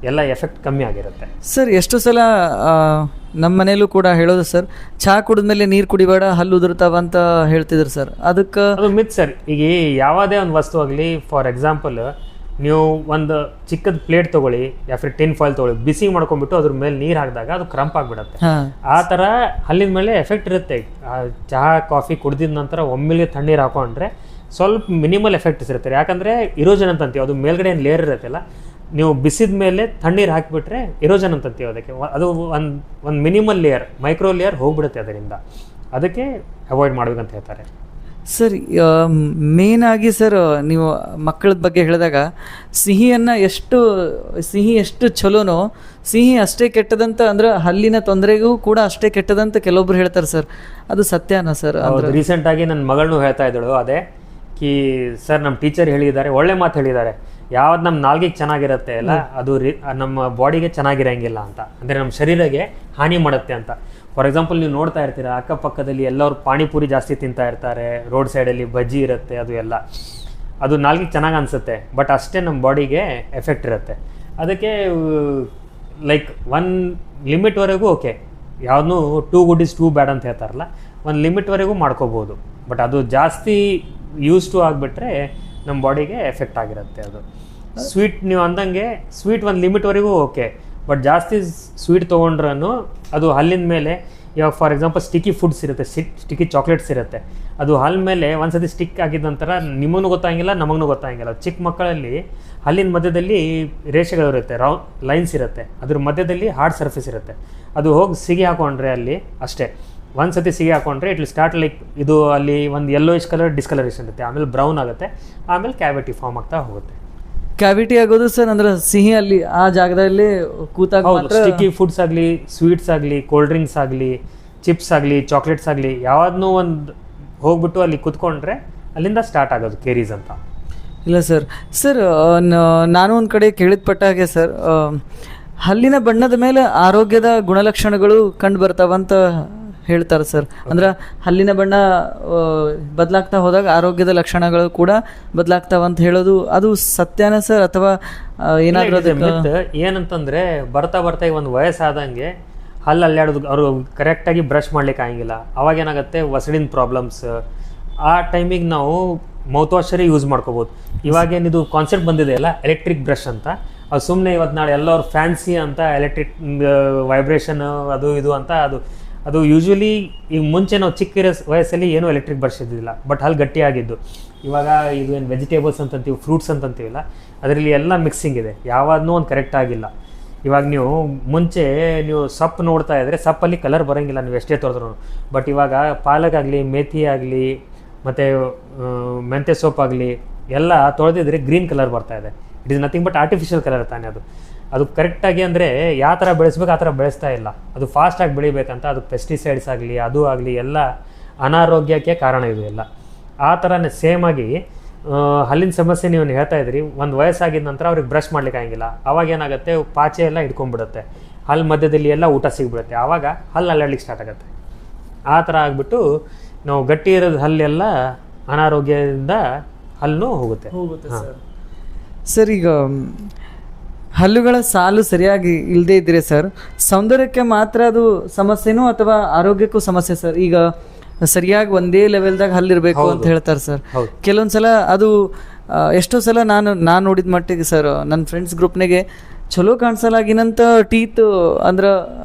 ಎಲ್ಲ ಎಫೆಕ್ಟ್ ಕಮ್ಮಿ ಆಗಿರುತ್ತೆ. ಸರ್ ಎಷ್ಟು ಸಲ ನಮ್ಮ ಮನೇಲೂ ಕೂಡ ಹೇಳೋದು ಸರ್, ಚಹಾ ಕುಡಿದ್ಮೇಲೆ ನೀರು ಕುಡಿಬೇಡ, ಹಲ್ಲು ಉದುರ್ತಾವಂತ ಹೇಳ್ತಿದ್ರು ಸರ್. ಅದಕ್ಕೆ ಅದು ಮಿತ್ ಸರ್. ಈಗ ಯಾವುದೇ ಒಂದು ವಸ್ತು ಆಗಲಿ, ಫಾರ್ ಎಕ್ಸಾಂಪಲ್ ನೀವು ಒಂದು ಚಿಕ್ಕದ ಪ್ಲೇಟ್ ತೊಗೊಳ್ಳಿ, ಯಾಫ್ರಿ ಟಿನ್ ಫಾಯಿಲ್ ತೊಗೊಳ್ಳಿ, ಬಿಸಿ ಮಾಡ್ಕೊಂಡ್ಬಿಟ್ಟು ಅದ್ರ ಮೇಲೆ ನೀರು ಹಾಕಿದಾಗ ಅದು ಕ್ರಂಪ್ ಆಗಿಬಿಡುತ್ತೆ. ಆ ಥರ ಹಲ್ಲಿನ ಮೇಲೆ ಎಫೆಕ್ಟ್ ಇರುತ್ತೆ. ಚಹಾ ಕಾಫಿ ಕುಡಿದಿದ ನಂತರ ಒಮ್ಮೆಲೆ ತಣ್ಣೀರು ಹಾಕೊಂಡ್ರೆ ಸ್ವಲ್ಪ ಮಿನಿಮಲ್ ಎಫೆಕ್ಟ್ಸ್ ಇರುತ್ತೆ. ಯಾಕಂದರೆ ಇರೋಜನ್ ಅಂತ ಅಂತೀವಿ, ಅದು ಮೇಲ್ಗಡೆ ಏನು ಲೇಯರ್ ಇರುತ್ತಲ್ಲ, ನೀವು ಬಿಸಿದ ಮೇಲೆ ತಣ್ಣೀರು ಹಾಕಿಬಿಟ್ರೆ ಇರೋಜನ್ ಅಂತೀವಿ ಅದಕ್ಕೆ. ಅದು ಒಂದು ಮಿನಿಮಲ್ ಲೇಯರ್, ಮೈಕ್ರೋ ಲೇಯರ್ ಹೋಗ್ಬಿಡುತ್ತೆ ಅದರಿಂದ. ಅದಕ್ಕೆ ಅವಾಯ್ಡ್ ಮಾಡ್ಬೇಕಂತ ಹೇಳ್ತಾರೆ. ಸರ್ ಮೇನ್ ಆಗಿ ಸರ್ ನೀವು ಮಕ್ಕಳ ಬಗ್ಗೆ ಹೇಳಿದಾಗ ಸಿಹಿ ಎಷ್ಟು ಚಲೋನೋ ಸಿಹಿ ಅಷ್ಟೇ ಕೆಟ್ಟದಂತ, ಅಂದ್ರೆ ಹಲ್ಲಿನ ತೊಂದರೆಗೂ ಕೂಡ ಅಷ್ಟೇ ಕೆಟ್ಟದಂತ ಕೆಲವೊಬ್ರು ಹೇಳ್ತಾರೆ ಸರ್. ಅದು ಸತ್ಯನಾ ಸರ್? ಅಂದ್ರೆ ರೀಸೆಂಟಾಗಿ ನನ್ನ ಮಗಳನ್ನೂ ಹೇಳ್ತಾ ಇದ್ದಳು ಅದೇ ಕಿ ಸರ್, ನಮ್ಮ ಟೀಚರ್ ಹೇಳಿದ್ದಾರೆ, ಒಳ್ಳೆ ಮಾತು ಹೇಳಿದ್ದಾರೆ. ಯಾವ್ದು ನಮ್ಮ ನಾಲ್ಗಿಗೆ ಚೆನ್ನಾಗಿರುತ್ತೆ ಅಲ್ಲ ಅದು ನಮ್ಮ ಬಾಡಿಗೆ ಚೆನ್ನಾಗಿರಂಗಿಲ್ಲ ಅಂತ, ಅಂದರೆ ನಮ್ಮ ಶರೀರಕ್ಕೆ ಹಾನಿ ಮಾಡುತ್ತೆ ಅಂತ. ಫಾರ್ ಎಕ್ಸಾಂಪಲ್ ನೀವು ನೋಡ್ತಾ ಇರ್ತೀರ ಅಕ್ಕಪಕ್ಕದಲ್ಲಿ ಎಲ್ಲರೂ ಪಾನಿಪುರಿ ಜಾಸ್ತಿ ತಿಂತಾ ಇರ್ತಾರೆ, ರೋಡ್ ಸೈಡಲ್ಲಿ ಬಜ್ಜಿ ಇರುತ್ತೆ, ಅದು ಎಲ್ಲ ಅದು ನಾಲ್ಗಿಗೆ ಚೆನ್ನಾಗಿ ಅನಿಸುತ್ತೆ, ಬಟ್ ಅಷ್ಟೇ ನಮ್ಮ ಬಾಡಿಗೆ ಎಫೆಕ್ಟ್ ಇರುತ್ತೆ. ಅದಕ್ಕೆ ಲೈಕ್ ಒನ್ ಲಿಮಿಟ್ವರೆಗೂ ಓಕೆ, ಯಾವ್ದು ಟೂ ಗುಡ್ ಇಸ್ ಟೂ ಬ್ಯಾಡ್ ಅಂತ ಹೇಳ್ತಾರಲ್ಲ, ಒಂದು ಲಿಮಿಟ್ವರೆಗೂ ಮಾಡ್ಕೋಬೋದು. ಬಟ್ ಅದು ಜಾಸ್ತಿ ಯೂಸ್ ಟು ಆಗಿಬಿಟ್ರೆ ನಮ್ಮ ಬಾಡಿಗೆ ಎಫೆಕ್ಟ್ ಆಗಿರುತ್ತೆ. ಅದು ಸ್ವೀಟ್ ನೀವು ಅಂದಂಗೆ ಸ್ವೀಟ್ ಒಂದು ಲಿಮಿಟ್ವರೆಗೂ ಓಕೆ, ಬಟ್ ಜಾಸ್ತಿ ಸ್ವೀಟ್ ತೊಗೊಂಡ್ರೂ ಅದು ಹಲ್ಲಿನ ಮೇಲೆ, ಇವಾಗ ಫಾರ್ ಎಕ್ಸಾಂಪಲ್ ಸ್ಟಿಕ್ಕಿ ಫುಡ್ಸ್ ಇರುತ್ತೆ, ಸ್ಟಿಕ್ಕಿ ಚಾಕ್ಲೇಟ್ಸ್ ಇರುತ್ತೆ, ಅದು ಹಲ್ ಮೇಲೆ ಒಂದ್ಸತಿ ಸ್ಟಿಕ್ ಆಗಿದ್ದ ನಂತರ ನಿಮಗೂ ಗೊತ್ತಾಗಿಲ್ಲ, ನಮಗೂ ಗೊತ್ತಾಗಿಲ್ಲ. ಚಿಕ್ಕ ಮಕ್ಕಳಲ್ಲಿ ಹಲ್ಲಿನ ಮಧ್ಯದಲ್ಲಿ ರೇಷೆಗಳಿರುತ್ತೆ, ಲೈನ್ಸ್ ಇರುತ್ತೆ, ಅದ್ರ ಮಧ್ಯದಲ್ಲಿ ಹಾರ್ಡ್ ಸರ್ಫೇಸ್ ಇರುತ್ತೆ. ಅದು ಹೋಗಿ ಸಿಗಿ ಹಾಕೊಂಡ್ರೆ ಅಲ್ಲಿ ಅಷ್ಟೇ, ಒಂದ್ಸತಿ ಸಿಗಿ ಹಾಕೊಂಡ್ರೆ ಇಟ್ ವಿಲ್ ಸ್ಟಾರ್ಟ್ ಲೈಕ್ ಇದು ಅಲ್ಲಿ ಒಂದು ಯೆಲ್ಲೋಯಿಶ್ ಕಲರ್ ಡಿಸ್ಕಲರೇಷನ್ ಇರುತ್ತೆ, ಆಮೇಲೆ ಬ್ರೌನ್ ಆಗುತ್ತೆ, ಆಮೇಲೆ ಕ್ಯಾವಿಟಿ ಫಾರ್ಮ್ ಆಗ್ತಾ ಹೋಗುತ್ತೆ. ಕ್ಯಾವಿಟಿ ಆಗೋದು ಸರ್ ಅಂದ್ರೆ ಸಿಹಿ ಅಲ್ಲಿ ಆ ಜಾಗದಲ್ಲಿ ಕೂತಾಗ ಸ್ಟಿಕ್ಕಿ ಫುಡ್ಸ್ ಆಗಲಿ, ಸ್ವೀಟ್ಸ್ ಆಗಲಿ, ಕೋಲ್ಡ್ ಡ್ರಿಂಕ್ಸ್ ಆಗಲಿ, ಚಿಪ್ಸ್ ಆಗಲಿ, ಚಾಕ್ಲೇಟ್ಸ್ ಆಗಲಿ, ಯಾವ್ದನ್ನೂ ಒಂದು ಹೋಗ್ಬಿಟ್ಟು ಅಲ್ಲಿ ಕುತ್ಕೊಂಡ್ರೆ ಅಲ್ಲಿಂದ ಸ್ಟಾರ್ಟ್ ಆಗೋದು ಕೇರೀಸ್ ಅಂತ. ಇಲ್ಲ ಸರ್ ನಾನು ಒಂದು ಕಡೆ ಕೇಳಿದ ಪಟ್ಟ ಹಾಗೆ ಸರ್, ಹಲ್ಲಿನ ಬಣ್ಣದ ಮೇಲೆ ಆರೋಗ್ಯದ ಗುಣಲಕ್ಷಣಗಳು ಕಂಡು ಬರ್ತಾವಂತ ಹೇಳ್ತಾರೆ ಸರ್. ಅಂದ್ರೆ ಹಲ್ಲಿನ ಬಣ್ಣ ಬದಲಾಗ್ತಾ ಹೋದಾಗ ಆರೋಗ್ಯದ ಲಕ್ಷಣಗಳು ಕೂಡ ಬದಲಾಗ್ತಾವಂತ ಹೇಳೋದು ಅದು ಸತ್ಯನ ಸರ್, ಅಥವಾ ಏನಾದರೂ ಏನಂತಂದ್ರೆ ಬರ್ತಾ ಬರ್ತಾ ಒಂದು ವಯಸ್ಸಾದಂಗೆ ಹಲ್ಲು ಅಲ್ಲಾಡೋದು, ಅವರು ಕರೆಕ್ಟಾಗಿ ಬ್ರಷ್ ಮಾಡ್ಲಿಕ್ಕೆ ಆಗಂಗಿಲ್ಲ. ಅವಾಗ ಏನಾಗುತ್ತೆ ವಸಡಿನ ಪ್ರಾಬ್ಲಮ್ಸ್. ಆ ಟೈಮಿಗೆ ನಾವು ಮೌತ್ ವಾಷರೇ ಯೂಸ್ ಮಾಡ್ಕೋಬೋದು. ಇವಾಗೇನಿದು ಕಾನ್ಸೆಪ್ಟ್ ಬಂದಿದೆ ಅಲ್ಲ ಎಲೆಕ್ಟ್ರಿಕ್ ಬ್ರಷ್ ಅಂತ, ಅದು ಸುಮ್ಮನೆ ಇವತ್ತು ನಾಳೆ ಎಲ್ಲರೂ ಫ್ಯಾನ್ಸಿ ಅಂತ ಎಲೆಕ್ಟ್ರಿಕ್ ವೈಬ್ರೇಷನ್ ಅದು ಇದು ಅಂತ, ಅದು ಯೂಶ್ವಲಿ ಈಗ ಮುಂಚೆ ನಾವು ಚಿಕ್ಕ ವಯಸ್ಸಲ್ಲಿ ಏನೂ ಎಲೆಕ್ಟ್ರಿಕ್ ಬ್ರಷ್ ಇದ್ದಿಲ್ಲ, ಬಟ್ ಹಲ್ಲು ಗಟ್ಟಿಯಾಗಿದ್ದು. ಇವಾಗ ಇದು ಏನು ವೆಜಿಟೇಬಲ್ಸ್ ಅಂತಂತೀವಿ, ಫ್ರೂಟ್ಸ್ ಅಂತಂತೀವಲ್ಲ, ಅದರಲ್ಲಿ ಎಲ್ಲ ಮಿಕ್ಸಿಂಗ್ ಇದೆ, ಯಾವಾದನ್ನೂ ಒಂದು ಕರೆಕ್ಟ್ ಆಗಿಲ್ಲ. ಇವಾಗ ನೀವು ಮುಂಚೆ ನೀವು ಸೊಪ್ಪು ನೋಡ್ತಾ ಇದ್ದರೆ ಸಪ್ಪಲ್ಲಿ ಕಲರ್ ಬರೋಂಗಿಲ್ಲ ನೀವು ಎಷ್ಟೇ ತೊಳೆದ್ರೂ, ಬಟ್ ಇವಾಗ ಪಾಲಕ್ ಆಗಲಿ, ಮೇಥಿ ಆಗಲಿ, ಮತ್ತು ಮೆಂತ್ಯ ಸೊಪ್ಪಾಗಲಿ ಎಲ್ಲ ತೊಳೆದಿದ್ರೆ ಗ್ರೀನ್ ಕಲರ್ ಬರ್ತಾಯಿದೆ. It is nothing but artificial colour ತಾನೆ ಅದು ಕರೆಕ್ಟಾಗಿ ಅಂದರೆ ಯಾವ ಥರ ಬೆಳೆಸ್ಬೇಕು ಆ ಥರ ಬೆಳೆಸ್ತಾ ಇಲ್ಲ. ಅದು ಫಾಸ್ಟಾಗಿ ಬೆಳಿಬೇಕಂತ ಅದು ಪೆಸ್ಟಿಸೈಡ್ಸ್ ಆಗಲಿ ಅದು ಆಗಲಿ ಎಲ್ಲ ಅನಾರೋಗ್ಯಕ್ಕೆ ಕಾರಣ ಇದು ಎಲ್ಲ. ಆ ಥರನೇ ಸೇಮಾಗಿ ಹಲ್ಲಿನ ಸಮಸ್ಯೆ ನೀವು ಹೇಳ್ತಾ ಇದ್ರಿ, ಒಂದು ವಯಸ್ಸಾಗಿದ ನಂತರ ಅವ್ರಿಗೆ ಬ್ರಷ್ ಮಾಡ್ಲಿಕ್ಕೆ ಆಗಿಲ್ಲ, ಅವಾಗ ಏನಾಗುತ್ತೆ ಪಾಚೆ ಎಲ್ಲ ಹಿಡ್ಕೊಂಡ್ಬಿಡುತ್ತೆ, ಹಲ್ಲು ಮಧ್ಯದಲ್ಲಿ ಎಲ್ಲ ಊಟ ಸಿಗ್ಬಿಡುತ್ತೆ, ಆವಾಗ ಹಲ್ಲು ಅಲ್ಲಾಡ್ಲಿಕ್ಕೆ ಸ್ಟಾರ್ಟ್ ಆಗುತ್ತೆ. ಆ ಥರ ಆಗಿಬಿಟ್ಟು ನಾವು ಗಟ್ಟಿ ಇರೋದು ಹಲ್ಲೆಲ್ಲ ಅನಾರೋಗ್ಯದಿಂದ ಹಲ್ಲು ಹೋಗುತ್ತೆ. ಸರ್ ಈಗ ಹಲ್ಲುಗಳ ಸಾಲು ಸರಿಯಾಗಿ ಇಲ್ಲದೇ ಇದ್ದರೆ ಸರ್ ಸೌಂದರ್ಯಕ್ಕೆ ಮಾತ್ರ ಅದು ಸಮಸ್ಯೆನೂ ಅಥವಾ ಆರೋಗ್ಯಕ್ಕೂ ಸಮಸ್ಯೆ ಸರ್? ಈಗ ಸರಿಯಾಗಿ ಒಂದೇ ಲೆವೆಲ್ದಾಗ ಹಲ್ಲಿರಬೇಕು ಅಂತ ಹೇಳ್ತಾರೆ ಸರ್. ಕೆಲವೊಂದು ಸಲ ಅದು ಎಷ್ಟೋ ಸಲ ನಾನು ನೋಡಿದ ಮಟ್ಟಿಗೆ ಸರ್ ನನ್ನ ಫ್ರೆಂಡ್ಸ್ ಗ್ರೂಪ್ನಾಗೆ ಚಲೋ ಕಾಣಿಸಲಾಗಿನಂತ ಟೀತ್ ಅಂದ್ರೆ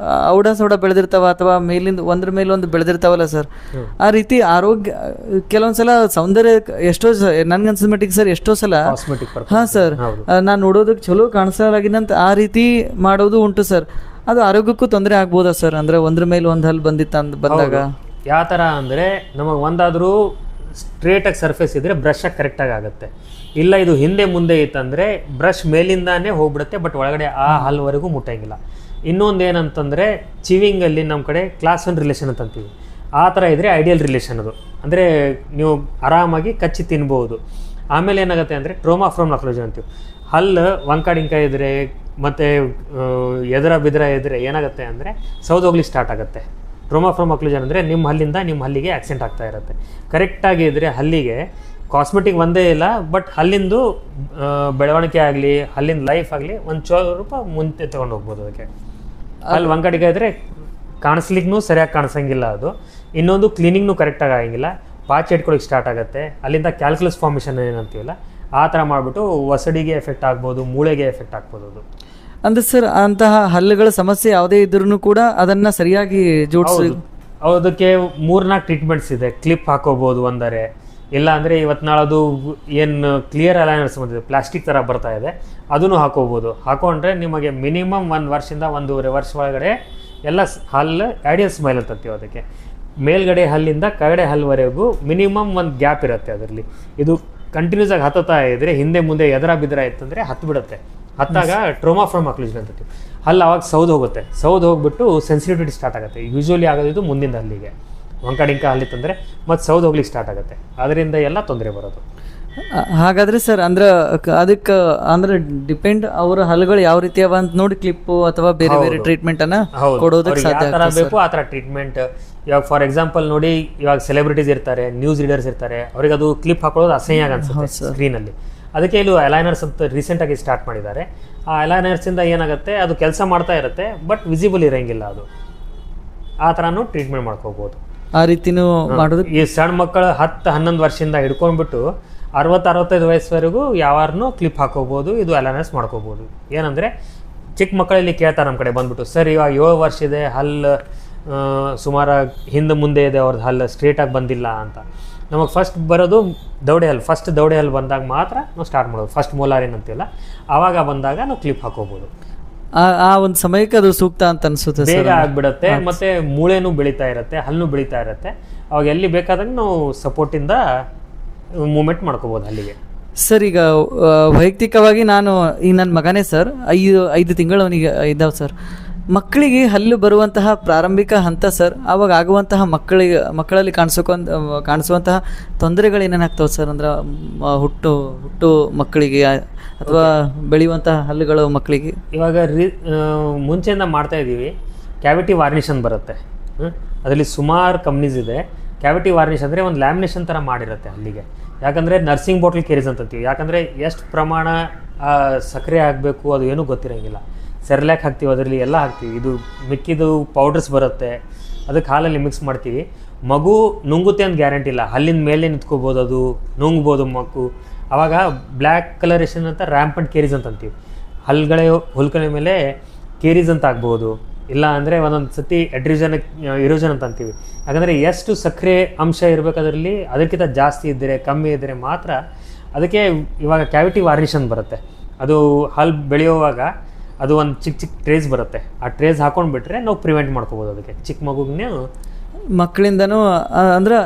ಔಡ ಸೌಡ ಬೆಳೆದಿರ್ತಾವ ಅಥವಾ ಮೇಲಿಂದ ಒಂದ್ರ ಮೇಲೆ ಒಂದು ಬೆಳೆದಿರ್ತಾವಲ್ಲ ಸರ್, ಆ ರೀತಿ ಆರೋಗ್ಯ ಕೆಲವೊಂದು ಸಲ ಸೌಂದರ್ಯ ಎಷ್ಟೋ ನನ್ಗನ್ಸಿದ ಮಟ್ಟಿಗೆ ಸರ್ ಎಷ್ಟೋ ಸಲ ಹಾಂ ಸರ್ ನಾನು ನೋಡೋದಕ್ಕೆ ಚಲೋ ಕಾಣಿಸಲಾಗಿನಂತ ಆ ರೀತಿ ಮಾಡೋದು ಉಂಟು ಸರ್. ಅದು ಆರೋಗ್ಯಕ್ಕೂ ತೊಂದರೆ ಆಗ್ಬೋದಾ ಸರ್? ಅಂದ್ರೆ ಒಂದ್ರ ಮೇಲೆ ಒಂದು ಹಲ್ಲು ಬಂದಾಗ ಯಾವ ಥರ ಅಂದರೆ ನಮಗೆ ಒಂದಾದರೂ ಸ್ಟ್ರೇಟಾಗಿ ಸರ್ಫೇಸ್ ಇದ್ದರೆ ಬ್ರಷಾಗಿ ಕರೆಕ್ಟಾಗಿ ಆಗುತ್ತೆ. ಇಲ್ಲ ಇದು ಹಿಂದೆ ಮುಂದೆ ಇತ್ತಂದರೆ ಬ್ರಷ್ ಮೇಲಿಂದಾನೇ ಹೋಗ್ಬಿಡುತ್ತೆ, ಬಟ್ ಒಳಗಡೆ ಆ ಹಲ್ವರೆಗೂ ಮುಟ್ಟಂಗಿಲ್ಲ. ಇನ್ನೊಂದು ಏನಂತಂದರೆ ಚಿವಿಂಗಲ್ಲಿ ನಮ್ಮ ಕಡೆ ಕ್ಲಾಸ್ 1 ರಿಲೇಷನ್ ಅಂತಂತೀವಿ, ಆ ಥರ ಇದ್ದರೆ ಐಡಿಯಲ್ ರಿಲೇಷನ್ ಅದು. ಅಂದರೆ ನೀವು ಆರಾಮಾಗಿ ಕಚ್ಚಿ ತಿನ್ಬೋದು. ಆಮೇಲೆ ಏನಾಗುತ್ತೆ ಅಂದರೆ ಟ್ರೋಮಾ ಫ್ರಮ್ ಅಕ್ಲೂಷನ್ ಅಂತೀವಿ. ಹಲ್ಲು ವಂಕಾಡಿಂಕ ಇದ್ದರೆ ಮತ್ತು ಎದರ ಬಿದ್ರ ಇದ್ದರೆ ಏನಾಗುತ್ತೆ ಅಂದರೆ ಸೌದೋಗ್ಲಿಕ್ಕೆ ಸ್ಟಾರ್ಟ್ ಆಗುತ್ತೆ. ಟ್ರೋಮಾ ಫ್ರಮ್ ಅಕ್ಲೂಷನ್ ಅಂದರೆ ನಿಮ್ಮ ಹಲ್ಲಿಂದ ನಿಮ್ಮ ಹಲ್ಲಿಗೆ ಆಕ್ಸಿಡೆಂಟ್ ಆಗ್ತಾ ಇರುತ್ತೆ. ಕರೆಕ್ಟಾಗಿ ಇದ್ದರೆ ಹಲ್ಲಿಗೆ ಕಾಸ್ಮೆಟಿಕ್ ಒಂದೇ ಇಲ್ಲ, ಬಟ್ ಹಲ್ಲಿಂದು ಬೆಳವಣಿಗೆ ಆಗಲಿ ಹಲ್ಲಿನ ಲೈಫ್ ಆಗಲಿ ಒಂದು ಸ್ವಲ್ಪ ಮುಂದೆ ತೊಗೊಂಡು ಹೋಗ್ಬೋದು. ಅದಕ್ಕೆ ಅಲ್ಲಿ ವಂಕಡಿಗೆ ಇದ್ದರೆ ಕಾಣಿಸ್ಲಿಕ್ಕೂ ಸರಿಯಾಗಿ ಕಾಣಿಸಂಗಿಲ್ಲ, ಅದು ಇನ್ನೊಂದು ಕ್ಲೀನಿಂಗ್ನೂ ಕರೆಕ್ಟಾಗಿ ಆಗಂಗಿಲ್ಲ, ಪಾಚೆ ಇಟ್ಕೊಳ್ಳಿಕ್ಕೆ ಸ್ಟಾರ್ಟ್ ಆಗುತ್ತೆ. ಅಲ್ಲಿಂದ ಕ್ಯಾಲ್ಕುಲಸ್ ಫಾರ್ಮೇಷನ್ ಏನಂತೀವಲ್ಲ ಆ ಥರ ಮಾಡಿಬಿಟ್ಟು ವಸಡಿಗೆ ಎಫೆಕ್ಟ್ ಆಗ್ಬೋದು, ಮೂಳೆಗೆ ಎಫೆಕ್ಟ್ ಆಗ್ಬೋದು. ಅದು ಅಂದ್ರೆ ಸರ್ ಅಂತಹ ಹಲ್ಲುಗಳ ಸಮಸ್ಯೆ ಯಾವುದೇ ಇದ್ರೂ ಕೂಡ ಅದನ್ನು ಸರಿಯಾಗಿ ಜೋಡಿಸಿ ಅದಕ್ಕೆ 3-4 ಟ್ರೀಟ್ಮೆಂಟ್ಸ್ ಇದೆ. ಕ್ಲಿಪ್ ಹಾಕೋಬೋದು ಒಂದರೆ, ಇಲ್ಲ ಅಂದರೆ ಇವತ್ತು ನಾಳದು ಏನು ಕ್ಲಿಯರ್ ಅಲೈನರ್ಸ್ ಬಂದಿದೆ ಪ್ಲಾಸ್ಟಿಕ್ ಥರ ಬರ್ತಾ ಇದೆ, ಅದನ್ನು ಹಾಕೋಬೋದು. ಹಾಕೊಂಡ್ರೆ ನಿಮಗೆ ಮಿನಿಮಮ್ 1 ವರ್ಷದಿಂದ 1.5 ವರ್ಷ ಒಳಗಡೆ ಎಲ್ಲ ಹಲ್ಲು ಐಡಿಯಲ್ ಸ್ಮೈಲ್ ಅಂತಂತೀವಿ. ಅದಕ್ಕೆ ಮೇಲ್ಗಡೆ ಹಲ್ಲಿಂದ ಕೆಳಗಡೆ ಹಲ್ವರೆಗೂ ಮಿನಿಮಮ್ ಒಂದು ಗ್ಯಾಪ್ ಇರುತ್ತೆ ಅದರಲ್ಲಿ. ಇದು ಕಂಟಿನ್ಯೂಸ್ ಆಗಿ ಹತ್ತುತ್ತಾ ಇದ್ದರೆ ಹಿಂದೆ ಮುಂದೆ ಎದರ ಬಿದ್ರ ಇತ್ತಂದರೆ ಹತ್ತು ಬಿಡುತ್ತೆ. ಹತ್ತಾಗ ಟ್ರೋಮಾ ಫ್ರಮ್ ಅಕ್ಲೂಷನ್ ಅಂತೀವಿ. ಹಲ್ಲು ಅವಾಗ ಸೌದು ಹೋಗ್ಬಿಟ್ಟು ಸೆನ್ಸಿಟಿವಿಟಿ ಸ್ಟಾರ್ಟ್ ಆಗುತ್ತೆ. ಯೂಶ್ವಲಿ ಆಗೋದು ಮುಂದಿನ ಹಲ್ಲಿಗೆ ವಂಕಾಡಿಂಕ ಹಲ್ಲಿತ್ತಂದರೆ ಮತ್ತು ಸೌದು ಹೋಗ್ಲಿಕ್ಕೆ ಸ್ಟಾರ್ಟ್ ಆಗುತ್ತೆ. ಅದರಿಂದ ಎಲ್ಲ ತೊಂದರೆ ಬರೋದು. ಹಾಗಾದ್ರೆ ಸರ್ ಅಂದ್ರೆ ಅದಕ್ಕೆ ಅಂದ್ರೆ ಡಿಪೆಂಡ್ ಅವರ ಹಲ್ಲುಗಳು ಯಾವ ರೀತಿ ಅವ ಅಂತ ನೋಡಿ ಕ್ಲಿಪ್ಪು ಅಥವಾ ಬೇರೆ ಬೇರೆ ಟ್ರೀಟ್ಮೆಂಟ್ ಅನ್ನ ಕೊಡೋದಕ್ಕೆ ಸಾಧ್ಯ ಯಾವ ಥರ ಬೇಕು ಆ ಥರ ಟ್ರೀಟ್ಮೆಂಟ್. ಇವಾಗ ಫಾರ್ ಎಕ್ಸಾಂಪಲ್ ನೋಡಿ, ಇವಾಗ ಸೆಲೆಬ್ರಿಟೀಸ್ ಇರ್ತಾರೆ, ನ್ಯೂಸ್ ರೀಡರ್ಸ್ ಇರ್ತಾರೆ, ಅವ್ರಿಗೆ ಅದು ಕ್ಲಿಪ್ ಹಾಕೊಳ್ಳೋದು ಅಸಹ್ಯ ಅನ್ಸುತ್ತೆ ಸ್ಕ್ರೀನಲ್ಲಿ. ಅದಕ್ಕೆ ಇಲ್ಲಿ ಅಲೈನರ್ಸ್ ಅಂತ ರೀಸೆಂಟಾಗಿ ಸ್ಟಾರ್ಟ್ ಮಾಡಿದ್ದಾರೆ. ಆ ಅಲೈನರ್ಸಿಂದ ಏನಾಗುತ್ತೆ, ಅದು ಕೆಲಸ ಮಾಡ್ತಾ ಇರುತ್ತೆ ಬಟ್ ವಿಸಿಬಲ್ ಇರೋಂಗಿಲ್ಲ, ಅದು ಆ ಥರನೂ ಟ್ರೀಟ್ಮೆಂಟ್ ಮಾಡ್ಕೋಬೋದು. ಆ ರೀತಿನೂ ಮಾಡೋದು. ಈ ಸಣ್ಣ ಮಕ್ಕಳು 10-11 ವರ್ಷದಿಂದ ಹಿಡ್ಕೊಂಡ್ಬಿಟ್ಟು 60-65 ವಯಸ್ಸುವರೆಗೂ ಯಾವಾರನ್ನೂ ಕ್ಲಿಪ್ ಹಾಕೋಬೋದು, ಇದು ಅಲೈನರ್ಸ್ ಮಾಡ್ಕೋಬೋದು. ಏನಂದರೆ ಚಿಕ್ಕ ಮಕ್ಕಳಲ್ಲಿ ಕೇಳ್ತಾರೆ ನಮ್ಮ ಕಡೆ ಬಂದ್ಬಿಟ್ಟು, ಸರ್ ಇವಾಗ 7 ವರ್ಷ ಇದೆ, ಹಲ್ಲು ಸುಮಾರು ಹಿಂದೆ ಮುಂದೆ ಇದೆ, ಅವ್ರದ್ದು ಹಲ್ಲು ಸ್ಟ್ರೇಟಾಗಿ ಬಂದಿಲ್ಲ ಅಂತ. ನಮಗೆ ಫಸ್ಟ್ ಬರೋದು ದೌಡೆ ಹಲ್ಲು. ಫಸ್ಟ್ ದೌಡೆ ಹಲ್ಲು ಬಂದಾಗ ಮಾತ್ರ ನಾವು ಸ್ಟಾರ್ಟ್ ಮಾಡೋದು. ಫಸ್ಟ್ ಮೋಲಾರ್ ಏನಂತೀವಲ್ಲ ಆವಾಗ ಬಂದಾಗ ನಾವು ಕ್ಲಿಪ್ ಹಾಕೋಬೋದು. ಆ ಒಂದು ಸಮಯಕ್ಕೆ ಅದು ಸೂಕ್ತ ಅಂತ ಅನ್ಸುತ್ತೆ, ಬೇಗ ಆಗ್ಬಿಡುತ್ತೆ. ಮತ್ತೆ ಮೂಳೆನೂ ಬೆಳೀತಾ ಇರುತ್ತೆ, ಹಲ್ಲು ಬೆಳೀತಾ ಇರುತ್ತೆ. ಅವಾಗ ಎಲ್ಲಿ ಬೇಕಾದಾಗ ನಾವು ಸಪೋರ್ಟಿಂದ ಮೂಮೆಂಟ್ ಮಾಡ್ಕೋಬೋದು ಅಲ್ಲಿಗೆ. ಸರ್ ಈಗ ವೈಯಕ್ತಿಕವಾಗಿ ನಾನು ಈಗ ನನ್ನ ಮಗನೇ ಸರ್ 5 ತಿಂಗಳು ಅವನಿಗೆ ಇದ್ದಾವೆ ಸರ್. ಮಕ್ಕಳಿಗೆ ಹಲ್ಲು ಬರುವಂತಹ ಪ್ರಾರಂಭಿಕ ಹಂತ ಸರ್, ಆವಾಗ ಆಗುವಂತಹ ಮಕ್ಕಳಲ್ಲಿ ಕಾಣಿಸುವಂತಹ ತೊಂದರೆಗಳು ಏನೇನಾಗ್ತವೆ ಸರ್? ಅಂದ್ರೆ ಹುಟ್ಟು ಮಕ್ಕಳಿಗೆ ಅಥವಾ ಬೆಳೆಯುವಂತಹ ಹಲ್ಲುಗಳು ಮಕ್ಕಳಿಗೆ ಇವಾಗ ಮುಂಚೆಯಿಂದ ಮಾಡ್ತಾ ಇದ್ದೀವಿ. ಕ್ಯಾವಿಟಿ ವಾರ್ನಿಷ್ ಅಂತ ಬರುತ್ತೆ, ಅದರಲ್ಲಿ ಸುಮಾರು ಕಂಪ್ನೀಸ್ ಇದೆ. ಕ್ಯಾವಿಟಿ ವಾರ್ನಿಷ್ ಅಂದರೆ ಒಂದು ಲ್ಯಾಮಿನೇಷನ್ ಥರ ಮಾಡಿರುತ್ತೆ ಅಲ್ಲಿಗೆ. ಯಾಕಂದರೆ ನರ್ಸಿಂಗ್ ಬಾಟ್ಲ್ ಕೇರೀಸ್ ಅಂತೀವಿ. ಯಾಕಂದರೆ ಎಷ್ಟು ಪ್ರಮಾಣ ಸಕ್ಕರೆ ಆಗಬೇಕು ಅದು ಏನೂ ಗೊತ್ತಿರೋಂಗಿಲ್ಲ. ಸೆರ್ಲ್ಯಾಕ್ ಹಾಕ್ತೀವಿ, ಅದರಲ್ಲಿ ಎಲ್ಲ ಹಾಕ್ತೀವಿ. ಇದು ಮಿಕ್ಕಿದು ಪೌಡರ್ಸ್ ಬರುತ್ತೆ, ಅದಕ್ಕೆ ಹಾಲಲ್ಲಿ ಮಿಕ್ಸ್ ಮಾಡ್ತೀವಿ. ಮಗು ನುಂಗುತ್ತೆ ಅಂತ ಗ್ಯಾರಂಟಿ ಇಲ್ಲ, ಹಲ್ಲಿನ ಮೇಲೆ ನಿಂತ್ಕೋಬೋದು, ಅದು ನುಂಗ್ಬೋದು ಮಗು. ಆವಾಗ ಬ್ಲ್ಯಾಕ್ ಕಲರೇಷನ್ ಅಂತ ರ್ಯಾಂಪಂಟ್ ಕೇರೀಸ್ ಅಂತ ಅಂತೀವಿ. ಹುಲ್ಗಳ ಮೇಲೆ ಕೇರೀಸ್ ಅಂತ ಆಗ್ಬೋದು. ಇಲ್ಲ ಅಂದರೆ ಒಂದೊಂದು ಸತಿ ಇರೋಜನ್ ಅಂತ ಅಂತೀವಿ. ಯಾಕಂದರೆ ಎಷ್ಟು ಸಕ್ಕರೆ ಅಂಶ ಇರಬೇಕಾದ್ರಲ್ಲಿ ಅದಕ್ಕಿಂತ ಜಾಸ್ತಿ ಇದ್ದರೆ ಕಮ್ಮಿ ಇದ್ದರೆ ಮಾತ್ರ ಅದಕ್ಕೆ ಇವಾಗ ಕ್ಯಾವಿಟಿ ವಾರ್ನಿಷ್ ಅಂತ ಬರುತ್ತೆ. ಅದು ಹಲ್ಲು ಬೆಳೆಯುವಾಗ ಅದು ಒಂದು ಚಿಕ್ಕ ಟ್ರೇಸ್ ಬರುತ್ತೆ. ಆ ಟ್ರೇಸ್ ಹಾಕೊಂಡ್ಬಿಟ್ರೆ ನಾವು ಪ್ರಿವೆಂಟ್ ಮಾಡ್ಕೋಬೋದು. ಅದಕ್ಕೆ ಚಿಕ್ಕ ಮಗುಗೆ ಮಕ್ಕಳಿಂದನೂ ಅಂದ್ರೆ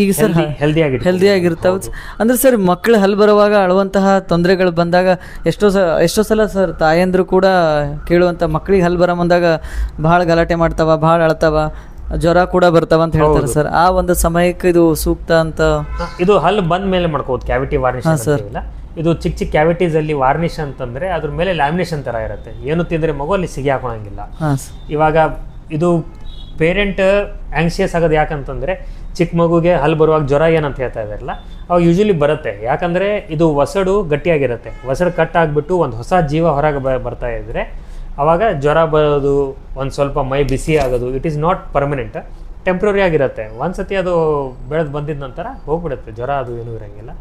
ಈಗ ಸರ್ ಹೆಲ್ದಿ ಆಗಿರ್ತಾವೆ. ಅಂದ್ರೆ ಸರ್ ಮಕ್ಕಳು ಹಲ್ಲು ಬರುವಾಗ ಅಳುವಂತಹ ತೊಂದರೆಗಳು ಬಂದಾಗ ಎಷ್ಟೋ ಸಲ ಸರ್ ತಾಯಂದ್ರು ಕೂಡ ಕೇಳುವಂಥ, ಮಕ್ಕಳಿಗೆ ಹಲ್ಲು ಬರೋ ಬಂದಾಗ ಭಾಳ ಗಲಾಟೆ ಮಾಡ್ತಾವ, ಭಾಳ ಅಳ್ತಾವ, ಜ್ವರ ಕೂಡ ಬರ್ತಾವ ಅಂತ ಹೇಳ್ತಾರೆ ಸರ್. ಆ ಒಂದು ಸಮಯಕ್ಕೆ ಇದು ಸೂಕ್ತ ಅಂತ. ಇದು ಹಲ್ಲು ಬಂದ ಮೇಲೆ ಮಾಡ್ಕೋಬೋದು ಕ್ಯಾವಿಟಿ ವಾರ್ನಿಷ್ ಸರ್. ಇದು ಚಿಕ್ಕ ಕ್ಯಾವಿಟೀಸ್ ಅಲ್ಲಿ ವಾರ್ನಿಷ್ ಅಂತಂದ್ರೆ ಅದ್ರ ಮೇಲೆ ಲ್ಯಾಮಿನೇಷನ್ ತರ ಇರುತ್ತೆ. ಏನು ತಿಂದ್ರೆ ಮಗು ಅಲ್ಲಿ ಸಿಗಿ ಹಾಕೊಳಂಗಿಲ್ಲ. ಇವಾಗ ಇದು ಪೇರೆಂಟ್ ಆಂಗ್ಸಿಯಸ್ ಆಗೋದು ಯಾಕಂತಂದ್ರೆ, ಚಿಕ್ಕ ಮಗುಗೆ ಹಲ್ಲು ಬರುವಾಗ ಜ್ವರ ಏನಂತ ಹೇಳ್ತಾ ಇದಾರಲ್ಲ, ಅವಾಗ ಯೂಶಲಿ ಬರುತ್ತೆ. ಯಾಕಂದರೆ ಇದು ಒಸಡು ಗಟ್ಟಿಯಾಗಿರುತ್ತೆ. ಒಸಡು ಕಟ್ ಆಗಿಬಿಟ್ಟು ಒಂದು ಹೊಸ ಜೀವ ಹೊರಗೆ ಬರ್ತಾ ಇದ್ದರೆ ಆವಾಗ ಜ್ವರ ಬರೋದು, ಒಂದು ಸ್ವಲ್ಪ ಮೈ ಬಿಸಿ ಆಗೋದು, it is not permanent, temporary ಆಗಿರುತ್ತೆ. ಒಂದ್ಸತಿ ಅದು ಬೆಳೆದು ಬಂದಿದ ನಂತರ ಹೋಗ್ಬಿಡುತ್ತೆ ಜ್ವರ, ಅದು ಏನೂ ಇರೋಂಗಿಲ್ಲ,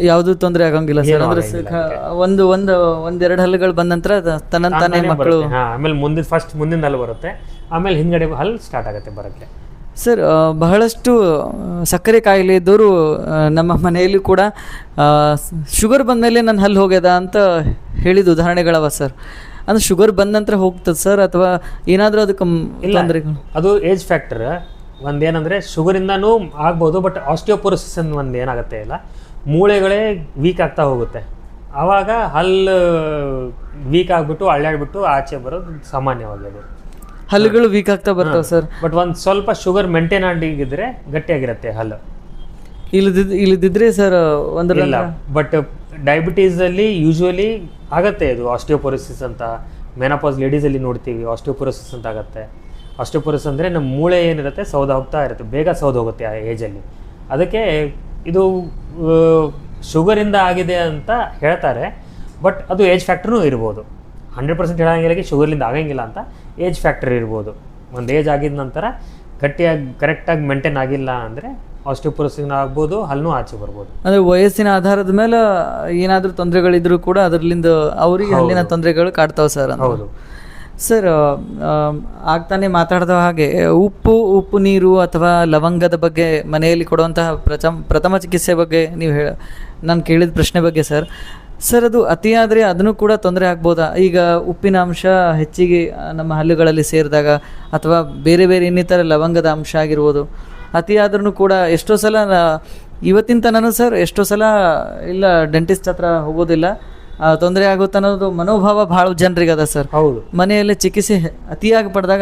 ಯಾವುದು ತೊಂದರೆ ಆಗಂಗಿಲ್ಲ ಸರ್. ಅಂದ್ರೆ ಒಂದೆರಡು ಹಲ್ಲುಗಳು ಬಂದ ನಂತರ ತನ್ನಂತಾನೆ ಮಕ್ಕಳು ಆಮೇಲೆ ಮುಂದಿನ ಹಲ್ಲು ಬರುತ್ತೆ, ಆಮೇಲೆ ಹಿಂದ್ಗಡೆ ಹಲ್ಲು ಸ್ಟಾರ್ಟ್ ಆಗುತ್ತೆ ಬರುತ್ತೆ. ಸರ್ ಬಹಳಷ್ಟು ಸಕ್ಕರೆ ಕಾಯಿಲೆ ಇದ್ದವರು ನಮ್ಮ ಮನೆಯಲ್ಲಿ ಕೂಡ ಶುಗರ್ ಬಂದಮೇಲೆ ನನ್ನ ಹಲ್ಲು ಹೋಗ್ಯದ ಅಂತ ಹೇಳಿದ ಉದಾಹರಣೆಗಳವ ಸರ್. ಅಂದ್ರೆ ಶುಗರ್ ಬಂದ ನಂತರ ಹೋಗ್ತದೆ ಸರ್, ಅಥವಾ ಏನಾದರೂ ಅದಕ್ಕೆ ತೊಂದರೆಗಳು? ಅದು ಏಜ್ ಫ್ಯಾಕ್ಟರ್ ಒಂದೇನಂದರೆ ಶುಗರಿಂದನೂ ಆಗ್ಬೋದು. ಬಟ್ ಆಸ್ಟಿಯೋಪೊರೋಸಿಸ್ ಅಂತ ಒಂದು ಏನಾಗುತ್ತೆ ಇಲ್ಲ, ಮೂಳೆಗಳೇ ವೀಕ್ ಆಗ್ತಾ ಹೋಗುತ್ತೆ. ಆವಾಗ ಹಲ್ಲು ವೀಕ್ ಆಗಿಬಿಟ್ಟು ಅಳ್ಳಾಡ್ಬಿಟ್ಟು ಆಚೆ ಬರೋದು ಸಾಮಾನ್ಯವಾಗಿ. ಅದು ಹಲ್ಲುಗಳು ವೀಕ್ ಆಗ್ತಾ ಬರ್ತಾವೆ ಸರ್. ಬಟ್ ಒಂದು ಸ್ವಲ್ಪ ಶುಗರ್ ಮೇಂಟೈನ್ ಆಗಿದ್ರೆ ಗಟ್ಟಿಯಾಗಿರುತ್ತೆ ಹಲ್ಲು. ಇಲ್ಲದಿದ್ರೆ ಸರ್ ಇಲ್ಲ. ಬಟ್ ಡಯಾಬಿಟೀಸಲ್ಲಿ ಯೂಶ್ವಲಿ ಆಗುತ್ತೆ ಇದು ಆಸ್ಟಿಯೋಪೊರೋಸಿಸ್ ಅಂತ. ಮೆನೋಪಾಸ್ ಲೇಡೀಸಲ್ಲಿ ನೋಡ್ತೀವಿ ಆಸ್ಟಿಯೋಪೊರೋಸಿಸ್ ಅಂತ ಆಗುತ್ತೆ. ಆಸ್ಟಿಯೋಪೊರೋಸಿಸ್ ಅಂದರೆ ನಮ್ಮ ಮೂಳೆ ಏನಿರುತ್ತೆ ಸೌದು ಹೋಗ್ತಾ ಇರುತ್ತೆ, ಬೇಗ ಸೌದು ಹೋಗುತ್ತೆ ಆ ಏಜಲ್ಲಿ. ಅದಕ್ಕೆ ಇದು ಶುಗರಿಂದ ಆಗಿದೆ ಅಂತ ಹೇಳ್ತಾರೆ. ಬಟ್ ಅದು ಏಜ್ ಫ್ಯಾಕ್ಟ್ರೂ ಇರ್ಬೋದು. 100% ಹೇಳೋಂಗಿಲ್ಲ ಶುಗರ್ಲಿಂದ ಆಗಂಗಿಲ್ಲ ಅಂತ. ಏಜ್ ಫ್ಯಾಕ್ಟರ್ ಇರ್ಬೋದು. ಒಂದು ಏಜ್ ಆಗಿದ ನಂತರ ಗಟ್ಟಿಯಾಗಿ ಕರೆಕ್ಟಾಗಿ ಮೇಂಟೈನ್ ಆಗಿಲ್ಲ ಅಂದರೆ ಆಸ್ಟಿಯೋಪೊರೋಸಿಸ್ ಆಗ್ಬೋದು, ಹಲ್ಲೂ ಆಚೆ ಬರ್ಬೋದು. ಅಂದರೆ ವಯಸ್ಸಿನ ಆಧಾರದ ಮೇಲೆ ಏನಾದರೂ ತೊಂದರೆಗಳಿದ್ರೂ ಕೂಡ ಅದರಲ್ಲಿಂದ ಅವರಿಗೆ ಹಲ್ಲಿನ ತೊಂದರೆಗಳು ಕಾಡ್ತಾವೆ ಸರ್. ಹೌದು ಸರ್. ಆಗ್ತಾನೆ ಮಾತಾಡಿದ ಹಾಗೆ ಉಪ್ಪು ನೀರು ಅಥವಾ ಲವಂಗದ ಬಗ್ಗೆ ಮನೆಯಲ್ಲಿ ಕೊಡುವಂತಹ ಪ್ರಥಮ ಚಿಕಿತ್ಸೆ ಬಗ್ಗೆ ನೀವು ನಾನು ಕೇಳಿದ ಪ್ರಶ್ನೆ ಬಗ್ಗೆ ಸರ್. ಅದು ಅತಿಯಾದರೆ ಅದನ್ನು ಕೂಡ ತೊಂದರೆ ಆಗ್ಬೋದಾ? ಈಗ ಉಪ್ಪಿನ ಅಂಶ ಹೆಚ್ಚಿಗೆ ನಮ್ಮ ಹಲ್ಲುಗಳಲ್ಲಿ ಸೇರಿದಾಗ ಅಥವಾ ಬೇರೆ ಇನ್ನಿತರ ಲವಂಗದ ಅಂಶ ಆಗಿರ್ಬೋದು, ಅತಿಯಾದ್ರೂ ಕೂಡ ಎಷ್ಟೋ ಸಲ ಇವತ್ತಿನ ತನೂ ಸರ್ ಎಷ್ಟೋ ಸಲ ಇಲ್ಲ ಡೆಂಟಿಸ್ಟ್ ಹತ್ರ ಹೋಗೋದಿಲ್ಲ, ತೊಂದರೆ ಆಗುತ್ತೆ ಅನ್ನೋದು ಮನೋಭಾವ ಭಾಳ ಜನರಿಗೆ ಅದ ಸರ್. ಹೌದು. ಮನೆಯಲ್ಲಿ ಚಿಕಿತ್ಸೆ ಅತಿಯಾಗಿ ಪಡೆದಾಗ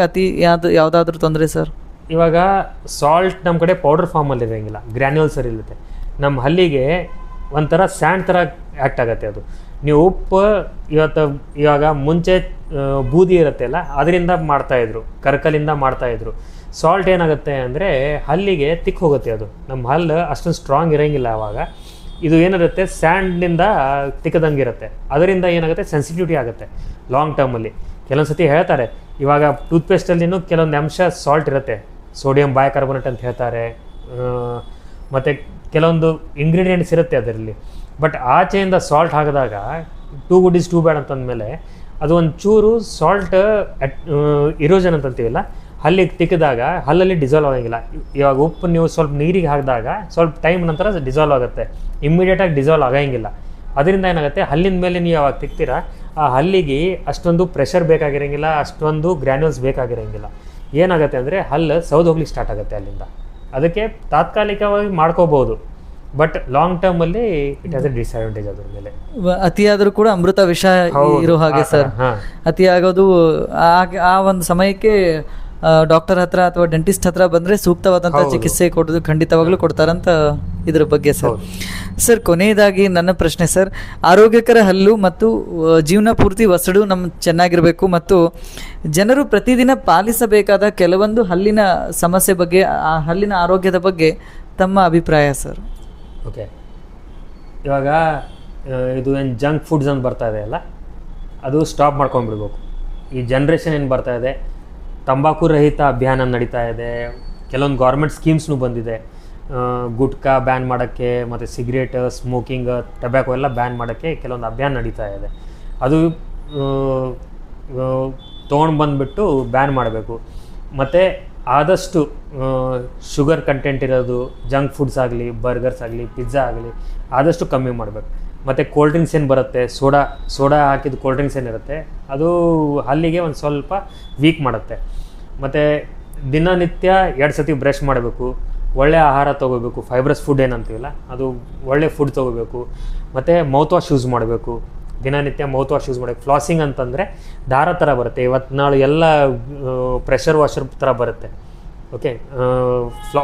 ಯಾವುದಾದ್ರೂ ತೊಂದರೆ ಸರ್? ಇವಾಗ ಸಾಲ್ಟ್ ನಮ್ಮ ಕಡೆ ಪೌಡರ್ ಫಾರ್ಮಲ್ಲಿ ಇರೋಂಗಿಲ್ಲ, ಗ್ರ್ಯಾನ್ಯೂಲ್ಸ್ ಇರುತ್ತೆ. ನಮ್ಮ ಹಲ್ಲಿಗೆ ಒಂಥರ ಸ್ಯಾಂಡ್ ಥರ ಆ್ಯಕ್ಟ್ ಆಗುತ್ತೆ ಅದು. ನೀವು ಉಪ್ಪು ಇವಾಗ ಮುಂಚೆ ಬೂದಿ ಇರುತ್ತೆ ಅಲ್ಲ, ಅದರಿಂದ ಮಾಡ್ತಾಯಿದ್ರು, ಕರ್ಕಲಿಂದ ಮಾಡ್ತಾಯಿದ್ರು. ಸಾಲ್ಟ್ ಏನಾಗುತ್ತೆ ಅಂದರೆ ಹಲ್ಲಿಗೆ ತಿಕ್ ಹೋಗುತ್ತೆ ಅದು. ನಮ್ಮ ಹಲ್ಲು ಅಷ್ಟೊಂದು ಸ್ಟ್ರಾಂಗ್ ಇರೋಂಗಿಲ್ಲ ಆವಾಗ. ಇದು ಏನಿರುತ್ತೆ ಸ್ಯಾಂಡ್ನಿಂದ ತಿಕ್ಕದಂಗೆ ಇರುತ್ತೆ. ಅದರಿಂದ ಏನಾಗುತ್ತೆ ಸೆನ್ಸಿಟಿವಿಟಿ ಆಗುತ್ತೆ ಲಾಂಗ್ ಟರ್ಮಲ್ಲಿ. ಕೆಲವೊಂದು ಸತಿ ಹೇಳ್ತಾರೆ ಇವಾಗ ಟೂತ್ಪೇಸ್ಟಲ್ಲಿನೂ ಕೆಲವೊಂದು ಅಂಶ ಸಾಲ್ಟ್ ಇರುತ್ತೆ, ಸೋಡಿಯಂ ಬೈಕಾರ್ಬೊನೇಟ್ ಅಂತ ಹೇಳ್ತಾರೆ, ಮತ್ತು ಕೆಲವೊಂದು ಇಂಗ್ರೀಡಿಯೆಂಟ್ಸ್ ಇರುತ್ತೆ ಅದರಲ್ಲಿ. ಬಟ್ ಆಚೆಯಿಂದ ಸಾಲ್ಟ್ ಹಾಕಿದಾಗ too good is too bad ಅಂತಂದಮೇಲೆ ಅದು ಒಂದು ಚೂರು ಸಾಲ್ಟ್ ಇರೋಜನ್ ಅಂತಂತೀವಲ್ಲ, ಹಲ್ಲಿಗೆ ತಿಕ್ಕಿದಾಗ ಹಲ್ಲಲ್ಲಿ ಡಿಸಾಲ್ವ್ ಆಗೋಂಗಿಲ್ಲ. ಇವಾಗ ಉಪ್ಪು ನೀವು ಸ್ವಲ್ಪ ನೀರಿಗೆ ಹಾಕಿದಾಗ ಸ್ವಲ್ಪ ಟೈಮ್ ನಂತರ ಡಿಸಾಲ್ವ್ ಆಗುತ್ತೆ, ಇಮ್ಮಿಡಿಯೇಟಾಗಿ ಡಿಸಾಲ್ವ್ ಆಗೋಂಗಿಲ್ಲ. ಅದರಿಂದ ಏನಾಗುತ್ತೆ ಹಲ್ಲಿನ ಮೇಲೆ ನೀವು ಯಾವಾಗ ತಿಕ್ತೀರಾ ಆ ಹಲ್ಲಿಗೆ ಅಷ್ಟೊಂದು ಪ್ರೆಷರ್ ಬೇಕಾಗಿರೋಂಗಿಲ್ಲ, ಅಷ್ಟೊಂದು ಗ್ರ್ಯಾನ್ಯೂಲ್ಸ್ ಬೇಕಾಗಿರೋಂಗಿಲ್ಲ. ಏನಾಗುತ್ತೆ ಅಂದರೆ ಹಲ್ಲು ಸೌದು ಹೋಗ್ಲಿಕ್ಕೆ ಸ್ಟಾರ್ಟ್ ಆಗುತ್ತೆ ಅಲ್ಲಿಂದ. ಅದಕ್ಕೆ ತಾತ್ಕಾಲಿಕವಾಗಿ ಮಾಡ್ಕೋಬೋದು, ಬಟ್ ಲಾಂಗ್ ಟರ್ಮಲ್ಲಿ ಇಟ್ ಹ್ಯಾಸ್ ಎ ಡಿಸ್ಅಡ್ವಾಂಟೇಜ್ ಅದ್ರ ಮೇಲೆ. ಅತಿಯಾದರೂ ಕೂಡ ಅಮೃತ ವಿಷ ಇರೋ ಹಾಗೆ ಸರ್. ಅತಿ ಆಗೋದು ಆ ಒಂದು ಸಮಯಕ್ಕೆ ಡಾಕ್ಟರ್ ಹತ್ರ ಅಥವಾ ಡೆಂಟಿಸ್ಟ್ ಹತ್ರ ಬಂದರೆ ಸೂಕ್ತವಾದಂಥ ಚಿಕಿತ್ಸೆ ಕೊಡೋದು ಖಂಡಿತವಾಗ್ಲೂ ಕೊಡ್ತಾರಂತ ಇದ್ರ ಬಗ್ಗೆ ಸರ್. ಸರ್ ಕೊನೆಯದಾಗಿ ನನ್ನ ಪ್ರಶ್ನೆ ಸರ್, ಆರೋಗ್ಯಕರ ಹಲ್ಲು ಮತ್ತು ಜೀವನ ಪೂರ್ತಿ ವಸಡು ನಮ್ಮ ಚೆನ್ನಾಗಿರಬೇಕು ಮತ್ತು ಜನರು ಪ್ರತಿದಿನ ಪಾಲಿಸಬೇಕಾದ ಕೆಲವೊಂದು ಹಲ್ಲಿನ ಸಮಸ್ಯೆ ಬಗ್ಗೆ, ಆ ಹಲ್ಲಿನ ಆರೋಗ್ಯದ ಬಗ್ಗೆ ತಮ್ಮ ಅಭಿಪ್ರಾಯ ಸರ್. ಓಕೆ, ಇವಾಗ ಇದು ಏನು ಜಂಕ್ ಫುಡ್ಸ್ ಅಂತ ಬರ್ತಾ ಇದೆ ಅಲ್ಲ, ಅದು ಸ್ಟಾಪ್ ಮಾಡ್ಕೊಂಡ್ಬಿಡ್ಬೇಕು. ಈ ಜನ್ರೇಷನ್ ಏನು ಬರ್ತಾ ಇದೆ, ತಂಬಾಕು ರಹಿತ ಅಭಿಯಾನ ನಡೀತಾ ಇದೆ, ಕೆಲವೊಂದು ಗೌರ್ಮೆಂಟ್ ಸ್ಕೀಮ್ಸ್ನೂ ಬಂದಿದೆ. ಗುಟ್ಕಾ ಬ್ಯಾನ್ ಮಾಡೋಕ್ಕೆ ಮತ್ತು ಸಿಗರೇಟ್, ಸ್ಮೋಕಿಂಗ್, ಟೊಬ್ಯಾಕೊ ಎಲ್ಲ ಬ್ಯಾನ್ ಮಾಡೋಕ್ಕೆ ಕೆಲವೊಂದು ಅಭಿಯಾನ ನಡೀತಾ ಇದೆ. ಅದು ತೊಗೊಂಡು ಬಂದುಬಿಟ್ಟು ಬ್ಯಾನ್ ಮಾಡಬೇಕು. ಮತ್ತು ಆದಷ್ಟು ಶುಗರ್ ಕಂಟೆಂಟ್ ಇರೋದು ಜಂಕ್ ಫುಡ್ಸ್ ಆಗಲಿ, ಬರ್ಗರ್ಸ್ ಆಗಲಿ, ಪಿಜ್ಜಾ ಆಗಲಿ ಆದಷ್ಟು ಕಮ್ಮಿ ಮಾಡಬೇಕು. ಮತ್ತು ಕೋಲ್ಡ್ ಡ್ರಿಂಕ್ಸ್ ಏನು ಬರುತ್ತೆ, ಸೋಡಾ ಹಾಕಿದ ಕೋಲ್ಡ್ ಡ್ರಿಂಕ್ಸ್ ಏನಿರುತ್ತೆ ಅದು ಹಲ್ಲಿಗೆ ಒಂದು ಸ್ವಲ್ಪ ವೀಕ್ ಮಾಡುತ್ತೆ. ಮತ್ತು ದಿನನಿತ್ಯ 2 ಸತಿ ಬ್ರಷ್ ಮಾಡಬೇಕು, ಒಳ್ಳೆಯ ಆಹಾರ ತೊಗೋಬೇಕು, ಫೈಬ್ರಸ್ ಫುಡ್ ಏನಂತೀವಲ್ಲ ಅದು ಒಳ್ಳೆ ಫುಡ್ ತೊಗೋಬೇಕು. ಮತ್ತು ಮೌತ್ ವಾಶ್ ಯೂಸ್ ಮಾಡಬೇಕು, ದಿನನಿತ್ಯ ಮೌತ್ ವಾಶ್ ಯೂಸ್ ಮಾಡಬೇಕು. ಫ್ಲಾಸಿಂಗ್ ಅಂತಂದರೆ ದಾರ ಥರ ಬರುತ್ತೆ, ಇವತ್ತು ನಾಳೆ ಎಲ್ಲ ಪ್ರೆಷರ್ ವಾಷರ್ ಥರ ಬರುತ್ತೆ. ಓಕೆ,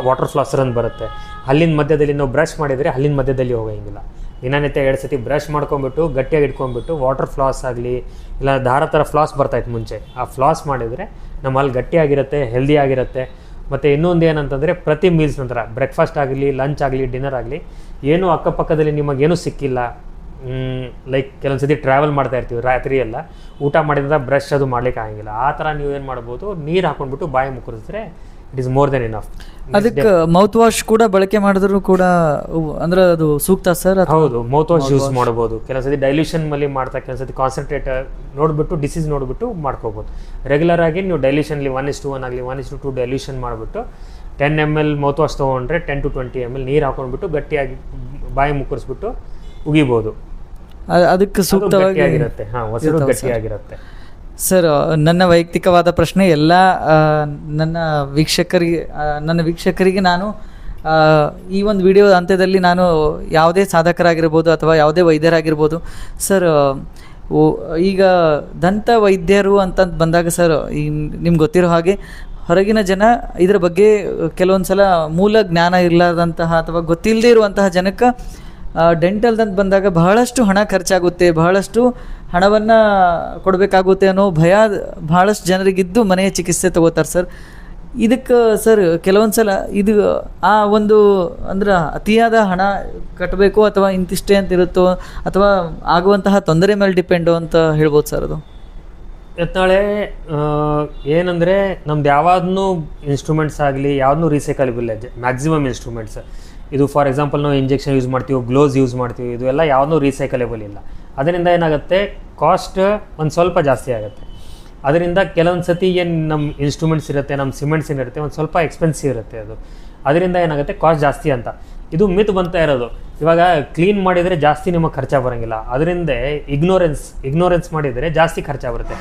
ವಾಟರ್ ಫ್ಲಾಸರ್ ಅಂತ ಬರುತ್ತೆ. ಹಲ್ಲಿನ ಮಧ್ಯದಲ್ಲಿ ನಾವು ಬ್ರಷ್ ಮಾಡಿದರೆ ಹಲ್ಲಿನ ಮಧ್ಯದಲ್ಲಿ ಹೋಗೋಂಗಿಲ್ಲ. ದಿನನಿತ್ಯ 2 ಸತಿ ಬ್ರಷ್ ಮಾಡ್ಕೊಂಬಿಟ್ಟು ಗಟ್ಟಿಯಾಗಿ ಇಟ್ಕೊಂಡ್ಬಿಟ್ಟು ವಾಟರ್ ಫ್ಲಾಸ್ ಆಗಲಿ ಇಲ್ಲ ದಾರ ಥರ ಫ್ಲಾಸ್ ಬರ್ತಾಯಿತ್ತು ಮುಂಚೆ, ಆ ಫ್ಲಾಸ್ ಮಾಡಿದರೆ ನಮ್ಮ ಹಲ್ಲು ಗಟ್ಟಿಯಾಗಿರುತ್ತೆ, ಹೆಲ್ದಿ ಆಗಿರುತ್ತೆ. ಮತ್ತು ಇನ್ನೊಂದು ಏನಂತಂದರೆ ಪ್ರತಿ ಮೀಲ್ಸ್ ನಂತರ ಬ್ರೇಕ್ಫಾಸ್ಟ್ ಆಗಲಿ, ಲಂಚ್ ಆಗಲಿ, ಡಿನ್ನರ್ ಆಗಲಿ ಏನೂ ಅಕ್ಕಪಕ್ಕದಲ್ಲಿ ನಿಮಗೇನೂ ಸಿಕ್ಕಿಲ್ಲ, ಲೈಕ್ ಕೆಲವೊಂದು ಸತಿ ಟ್ರಾವೆಲ್ ಮಾಡ್ತಾ ಇರ್ತೀವಿ ರಾತ್ರಿ ಎಲ್ಲ, ಊಟ ಮಾಡಿದಾಗ ಬ್ರಷ್ ಅದು ಮಾಡ್ಲಿಕ್ಕೆ ಆಗಂಗಿಲ್ಲ. ಆ ಥರ ನೀವು ಏನು ಮಾಡ್ಬೋದು, ನೀರು ಹಾಕೊಂಡ್ಬಿಟ್ಟು ಬಾಯಿ ಮುಕ್ಕರಿಸಿದ್ರೆ it is more than enough. ಅದಕ್ಕೆ ಮೌತ್ ವಾಶ್ ಕೂಡ ಬಳಕೆ ಮಾಡಿದ್ರು ಕೂಡ ಅಂದ್ರೆ ಅದು ಸೂಕ್ತ ಸರ್? ಹೌದು, ಮೌತ್ ವಾಶ್ ಯೂಸ್ ಮಾಡ್ಬೋದು. ಕೆಲವೊಂದ್ಸತಿ ಡೈಲ್ಯೂಷನ್ ಮೇಲೆ ಮಾಡ್ತಾ, ಕೆಲವೊಂದ್ಸತಿ ಕಾನ್ಸಂಟ್ರೇಟ್ ನೋಡಿಬಿಟ್ಟು ಡಿಸೀಸ್ ನೋಡಿಬಿಟ್ಟು ಮಾಡ್ಕೋಬೋದು. ರೆಗ್ಯುಲರ್ ಆಗಿ ನೀವು ಡೈಲ್ಯೂಷನ್ಲಿ 1:1 ಆಗಲಿ 1:2 ಡೈಲ್ಯೂಷನ್ ಮಾಡಿಬಿಟ್ಟು 10 ml ಮೌತ್ ವಾಶ್ ತೊಗೊಂಡ್ರೆ 10 to 20 ml ನೀರು ಹಾಕೊಂಡ್ಬಿಟ್ಟು ಗಟ್ಟಿಯಾಗಿ ಬಾಯಿ ಮುಕ್ಕರಿಸ್ಬಿಟ್ಟು ಉಗಿಬೋದು. ಅದಕ್ಕೆ ಸೂಕ್ತವಾಗಿ ಆಗಿರುತ್ತೆ. ಹೊಸದು ಗಟ್ಟಿಯಾಗಿರುತ್ತೆ ಸರ್. ನನ್ನ ವೈಯಕ್ತಿಕವಾದ ಪ್ರಶ್ನೆ ಎಲ್ಲ ನನ್ನ ವೀಕ್ಷಕರಿಗೆ ನಾನು ಈ ಒಂದು ವಿಡಿಯೋ ಅಂತ್ಯದಲ್ಲಿ ನಾನು ಯಾವುದೇ ಸಾಧಕರಾಗಿರ್ಬೋದು ಅಥವಾ ಯಾವುದೇ ವೈದ್ಯರಾಗಿರ್ಬೋದು ಸರ್, ಈಗ ದಂತ ವೈದ್ಯರು ಅಂತ ಬಂದಾಗ ಸರ್, ಈ ನಿಮ್ಗೆ ಗೊತ್ತಿರೋ ಹಾಗೆ ಹೊರಗಿನ ಜನ ಇದರ ಬಗ್ಗೆ ಕೆಲವೊಂದು ಸಲ ಮೂಲ ಜ್ಞಾನ ಇರಲಾರ್ದಂತಹ ಅಥವಾ ಗೊತ್ತಿಲ್ಲದೇ ಇರುವಂತಹ ಜನಕ್ಕೆ ಡೆಂಟಲ್ದಂತ ಬಂದಾಗ ಬಹಳಷ್ಟು ಹಣ ಖರ್ಚಾಗುತ್ತೆ, ಬಹಳಷ್ಟು ಹಣವನ್ನು ಕೊಡಬೇಕಾಗುತ್ತೆ ಅನ್ನೋ ಭಯ ಬಹಳಷ್ಟು ಜನರಿಗಿದ್ದು ಮನೆಯ ಚಿಕಿತ್ಸೆ ತಗೋತಾರೆ ಸರ್. ಇದಕ್ಕೆ ಸರ್ ಕೆಲವೊಂದು ಸಲ ಇದು ಆ ಒಂದು ಅಂದ್ರೆ ಅತಿಯಾದ ಹಣ ಕಟ್ಟಬೇಕು ಅಥವಾ ಇಂತಿಷ್ಟೇ ಅಂತ ಇರುತ್ತೋ ಅಥವಾ ಆಗುವಂತಹ ತೊಂದರೆ ಮೇಲೆ ಡಿಪೆಂಡು ಅಂತ ಹೇಳ್ಬೋದು ಸರ್. ಅದು ನಾಳೆ ಏನಂದರೆ ನಮ್ದು ಯಾವ್ದನ್ನೂ ಇನ್ಸ್ಟ್ರೂಮೆಂಟ್ಸ್ ಆಗಲಿ ಯಾವ್ದನ್ನೂ ರೀಸೈಕಲೇಬಲ್ ಮ್ಯಾಕ್ಸಿಮಮ್ ಇನ್ಸ್ಟ್ರೂಮೆಂಟ್ಸ್. ಇದು ಫಾರ್ ಎಕ್ಸಾಂಪಲ್ ನಾವು ಇಂಜೆಕ್ಷನ್ ಯೂಸ್ ಮಾಡ್ತೀವಿ, ಗ್ಲೋವ್ಸ್ ಯೂಸ್ ಮಾಡ್ತೀವಿ, ಇದು ಎಲ್ಲ ಯಾವುದೂ ರೀಸೈಕಲೇಬಲ್ ಇಲ್ಲ. ಅದರಿಂದ ಏನಾಗುತ್ತೆ, ಕಾಸ್ಟ್ ಒಂದು ಸ್ವಲ್ಪ ಜಾಸ್ತಿ ಆಗುತ್ತೆ. ಅದರಿಂದ ಕೆಲವೊಂದು ಸತಿ ಏನು ನಮ್ಮ ಇನ್ಸ್ಟ್ರೂಮೆಂಟ್ಸ್ ಇರುತ್ತೆ, ನಮ್ಮ ಸಿಮೆಂಟ್ಸ್ ಏನಿರುತ್ತೆ ಒಂದು ಸ್ವಲ್ಪ ಎಕ್ಸ್ಪೆನ್ಸಿವ್ ಇರುತ್ತೆ. ಅದರಿಂದ ಏನಾಗುತ್ತೆ ಕಾಸ್ಟ್ ಜಾಸ್ತಿ ಅಂತ ಇದು ಮಿತ್ ಬಂತಾ ಇರೋದು. ಇವಾಗ ಕ್ಲೀನ್ ಮಾಡಿದರೆ ಜಾಸ್ತಿ ನಿಮಗೆ ಖರ್ಚು ಬರೋಂಗಿಲ್ಲ, ಅದರಿಂದ ಇಗ್ನೋರೆನ್ಸ್ ಮಾಡಿದರೆ ಜಾಸ್ತಿ ಖರ್ಚು ಬರುತ್ತೆ.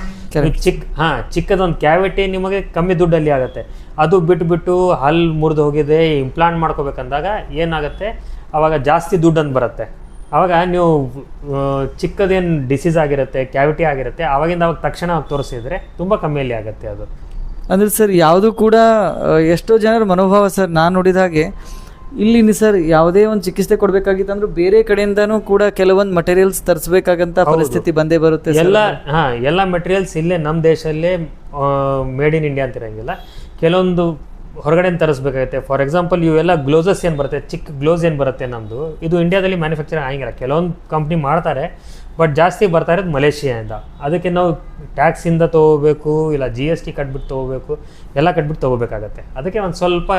ಚಿಕ್ಕದೊಂದು ಕ್ಯಾವಿಟಿ ನಿಮಗೆ ಕಮ್ಮಿ ದುಡ್ಡಲ್ಲಿ ಆಗುತ್ತೆ. ಅದು ಬಿಟ್ಟು ಹಲ್ಲು ಮುರಿದು ಹೋಗಿದೆ ಇಂಪ್ಲಾಂಟ್ ಮಾಡ್ಕೋಬೇಕಂದಾಗ ಏನಾಗುತ್ತೆ, ಆವಾಗ ಜಾಸ್ತಿ ದುಡ್ಡನ್ನು ಬರುತ್ತೆ. ಆವಾಗ ನೀವು ಚಿಕ್ಕದೇನು ಡಿಸೀಸ್ ಆಗಿರುತ್ತೆ, ಕ್ಯಾವಿಟಿ ಆಗಿರುತ್ತೆ, ಆವಾಗ ತಕ್ಷಣ ತೋರಿಸಿದರೆ ತುಂಬ ಕಮ್ಮಿಯಲ್ಲಿ ಆಗುತ್ತೆ ಅದು. ಅಂದರೆ ಸರ್ ಯಾವುದು ಕೂಡ ಎಷ್ಟೋ ಜನರ ಮನೋಭಾವ ಸರ್, ನಾನು ನೋಡಿದ ಹಾಗೆ ಇಲ್ಲಿ ಸರ್ ಯಾವುದೇ ಒಂದು ಚಿಕಿತ್ಸೆ ಕೊಡಬೇಕಾಗಿತ್ತು ಬೇರೆ ಕಡೆಯಿಂದನೂ ಕೂಡ ಕೆಲವೊಂದು ಮಟೀರಿಯಲ್ಸ್ ತರಿಸ್ಬೇಕಾಗಂತ ಪರಿಸ್ಥಿತಿ ಬಂದೇ ಬರುತ್ತೆ ಸರ್. ಎಲ್ಲ ಮೆಟೀರಿಯಲ್ಸ್ ಇಲ್ಲೇ ನಮ್ಮ ದೇಶಲ್ಲೇ ಮೇಡ್ ಇನ್ ಇಂಡಿಯಾ ಅಂತ ಇರಂಗಿಲ್ಲ, ಕೆಲವೊಂದು ಹೊರಗಡೆ ತರಿಸ್ಬೇಕಾಗುತ್ತೆ. ಫಾರ್ ಎಕ್ಸಾಂಪಲ್ ಇವೆಲ್ಲ ಗ್ಲೋಸಸ್ ಏನು ಬರುತ್ತೆ, ಚಿಕ್ಕ ಗ್ಲೋಸ್ ಏನು ಬರುತ್ತೆ ನಮ್ಮದು, ಇದು ಇಂಡಿಯಾದಲ್ಲಿ ಮ್ಯಾನುಫ್ಯಾಕ್ಚರ್ ಆಗಿಲ್ಲ. ಕೆಲವೊಂದು ಕಂಪ್ನಿ ಮಾಡ್ತಾರೆ, ಬಟ್ ಜಾಸ್ತಿ ಬರ್ತಾ ಇರೋದು ಮಲೇಷಿಯಾದಿಂದ. ಅದಕ್ಕೆ ನಾವು ಟ್ಯಾಕ್ಸಿಂದ ತೊಗೋಬೇಕು, ಇಲ್ಲ GST ಕಟ್ಬಿಟ್ಟು ತೊಗೋಬೇಕು, ಎಲ್ಲ ಕಟ್ಬಿಟ್ಟು ತೊಗೋಬೇಕಾಗತ್ತೆ. ಅದಕ್ಕೆ ಒಂದು ಸ್ವಲ್ಪ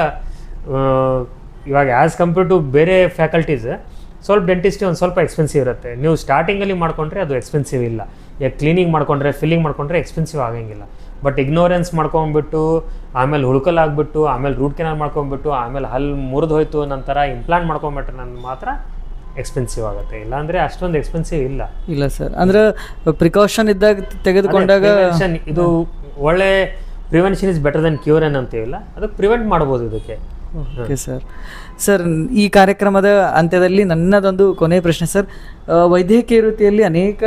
ಇವಾಗ ಆ್ಯಸ್ ಕಂಪೇರ್ ಟು ಬೇರೆ ಫ್ಯಾಕಲ್ಟೀಸ್ ಸ್ವಲ್ಪ ಡೆಂಟಿಸ್ಟಿ ಒಂದು ಸ್ವಲ್ಪ ಎಕ್ಸ್ಪೆನ್ಸಿವ್ ಇರುತ್ತೆ. ನೀವು ಸ್ಟಾರ್ಟಿಂಗಲ್ಲಿ ಮಾಡ್ಕೊಂಡ್ರೆ ಅದು ಎಕ್ಸ್ಪೆನ್ಸಿವ್ ಇಲ್ಲ. ಈಗ ಕ್ಲೀನಿಂಗ್ ಮಾಡ್ಕೊಂಡ್ರೆ, ಫಿಲ್ಲಿಂಗ್ ಮಾಡ್ಕೊಂಡ್ರೆ ಎಕ್ಸ್ಪೆನ್ಸಿವ್ ಆಗಂಗಿಲ್ಲ. ಬಟ್ ಇಗ್ನೋರೆನ್ಸ್ ಮಾಡ್ಕೊಂಡ್ಬಿಟ್ಟು, ಆಮೇಲೆ ಹುಡುಕಲಾಗ್ಬಿಟ್ಟು, ಆಮೇಲೆ ರೂಟ್ ಕೆನಾಲ್ ಮಾಡ್ಕೊಂಡ್ಬಿಟ್ಟು, ಆಮೇಲೆ ಹಲ್ಲು ಮುರಿದು ಹೋಯ್ತು ನಂತರ ಇಂಪ್ಲಾಂಟ್ ಮಾಡ್ಕೊಂಬಿಟ್ರೆ ನನ್ನ ಮಾತ್ರ ಎಕ್ಸ್ಪೆನ್ಸಿವ್ ಆಗುತ್ತೆ. ಇಲ್ಲಾಂದರೆ ಅಷ್ಟೊಂದು ಎಕ್ಸ್ಪೆನ್ಸಿವ್ ಇಲ್ಲ ಸರ್. ಅಂದ್ರೆ ಪ್ರಿಕಾಷನ್ ಇದ್ದಾಗ ತೆಗೆದುಕೊಂಡಾಗ ಇದು ಒಳ್ಳೆ prevention is better than cure ಅಂತೀವಿಲ್ಲ, ಅದಕ್ಕೆ ಪ್ರಿವೆಂಟ್ ಮಾಡ್ಬೋದು ಇದಕ್ಕೆ. ಓಕೆ ಸರ್, ಈ ಕಾರ್ಯಕ್ರಮದ ಅಂತ್ಯದಲ್ಲಿ ನನ್ನದೊಂದು ಕೊನೆಯ ಪ್ರಶ್ನೆ ಸರ್. ವೈದ್ಯಕೀಯ ವೃತ್ತಿಯಲ್ಲಿ ಅನೇಕ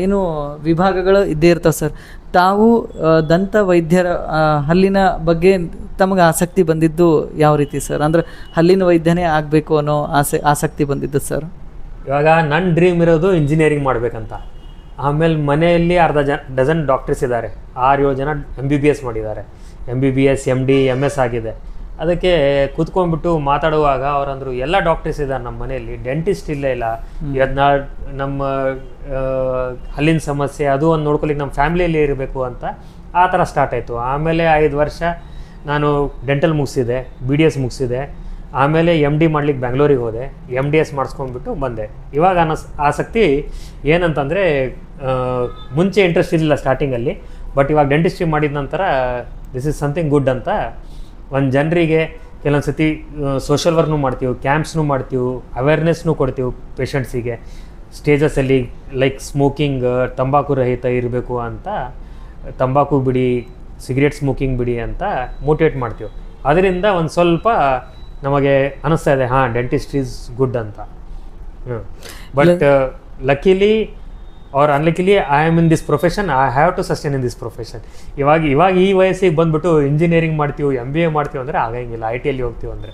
ಏನು ವಿಭಾಗಗಳು ಇದ್ದೇ ಇರ್ತವೆ ಸರ್. ತಾವು ದಂತ ವೈದ್ಯರ ಹಲ್ಲಿನ ಬಗ್ಗೆ ತಮಗೆ ಆಸಕ್ತಿ ಬಂದಿದ್ದು ಯಾವ ರೀತಿ ಸರ್? ಅಂದ್ರೆ ಹಲ್ಲಿನ ವೈದ್ಯನೇ ಆಗಬೇಕು ಅನ್ನೋ ಆಸಕ್ತಿ ಬಂದಿದ್ದು ಸರ್. ಇವಾಗ ನನ್ನ ಡ್ರೀಮ್ ಇರೋದು ಇಂಜಿನಿಯರಿಂಗ್ ಮಾಡಬೇಕಂತ. ಆಮೇಲೆ ಮನೆಯಲ್ಲಿ ಡಜನ್ ಡಾಕ್ಟರ್ಸ್ ಇದ್ದಾರೆ, 6-7 ಜನ MBBS ಮಾಡಿದ್ದಾರೆ, MBBS MD MS ಆಗಿದೆ. ಅದಕ್ಕೆ ಕೂತ್ಕೊಂಡ್ಬಿಟ್ಟು ಮಾತಾಡುವಾಗ ಅವರಂದರು ಎಲ್ಲ ಡಾಕ್ಟರ್ಸ್ ಇದ್ದಾರೆ ನಮ್ಮ ಮನೆಯಲ್ಲಿ, ಡೆಂಟಿಸ್ಟ್ ಇಲ್ಲ ಇವತ್ತು ನಮ್ಮ ಹಲ್ಲಿನ ಸಮಸ್ಯೆ ಅದು ಒಂದು ನೋಡ್ಕೊಲಿಕ್ಕೆ ನಮ್ಮ ಫ್ಯಾಮಿಲಿಯಲ್ಲಿ ಇರಬೇಕು ಅಂತ ಆ ಥರ ಸ್ಟಾರ್ಟ್ ಆಯಿತು. ಆಮೇಲೆ 5 ವರ್ಷ ನಾನು ಡೆಂಟಲ್ ಮುಗಿಸಿದೆ, BDS ಮುಗಿಸಿದೆ. ಆಮೇಲೆ MD ಮಾಡ್ಲಿಕ್ಕೆ ಬೆಂಗಳೂರಿಗೆ ಹೋದೆ, MDS ಮಾಡಿಸ್ಕೊಂಡ್ಬಿಟ್ಟು ಬಂದೆ. ಇವಾಗ ಆಸಕ್ತಿ ಏನಂತಂದರೆ, ಮುಂಚೆ ಇಂಟ್ರೆಸ್ಟ್ ಇರಲಿಲ್ಲ ಸ್ಟಾರ್ಟಿಂಗಲ್ಲಿ, ಬಟ್ ಇವಾಗ ಡೆಂಟಿಸ್ಟ್ರಿ ಮಾಡಿದ ನಂತರ ದಿಸ್ ಇಸ್ ಸಮಥಿಂಗ್ ಗುಡ್ ಅಂತ ಒಂದು ಜನರಿಗೆ ಕೆಲವೊಂದು ಸತಿ ಸೋಷಲ್ ವರ್ಕ್ನೂ ಮಾಡ್ತೀವಿ, ಕ್ಯಾಂಪ್ಸ್ನೂ ಮಾಡ್ತೀವಿ, ಅವೇರ್ನೆಸ್ನೂ ಕೊಡ್ತೀವಿ ಪೇಷಂಟ್ಸಿಗೆ. ಸ್ಟೇಜಸಲ್ಲಿ ಲೈಕ್ ಸ್ಮೋಕಿಂಗ್, ತಂಬಾಕು ರಹಿತ ಇರಬೇಕು ಅಂತ, ತಂಬಾಕು ಬಿಡಿ, ಸಿಗರೇಟ್ ಸ್ಮೋಕಿಂಗ್ ಬಿಡಿ ಅಂತ ಮೋಟಿವೇಟ್ ಮಾಡ್ತೀವಿ. ಅದರಿಂದ ಒಂದು ಸ್ವಲ್ಪ ನಮಗೆ ಅನ್ನಿಸ್ತಾ ಇದೆ, ಹಾಂ ಡೆಂಟಿಸ್ಟ್ರಿ ಈಸ್ ಗುಡ್ ಅಂತ. But luckily or unluckily I am in this profession, I have to sustain in this profession. ಇವಾಗ ಈ ವಯಸ್ಸಿಗೆ ಬಂದುಬಿಟ್ಟು ಇಂಜಿನಿಯರಿಂಗ್ ಮಾಡ್ತೀವಿ, MBA ಮಾಡ್ತೀವಿ ಅಂದರೆ ಆಗಂಗಿಲ್ಲ. IT ಹೋಗ್ತೀವಿ ಅಂದರೆ.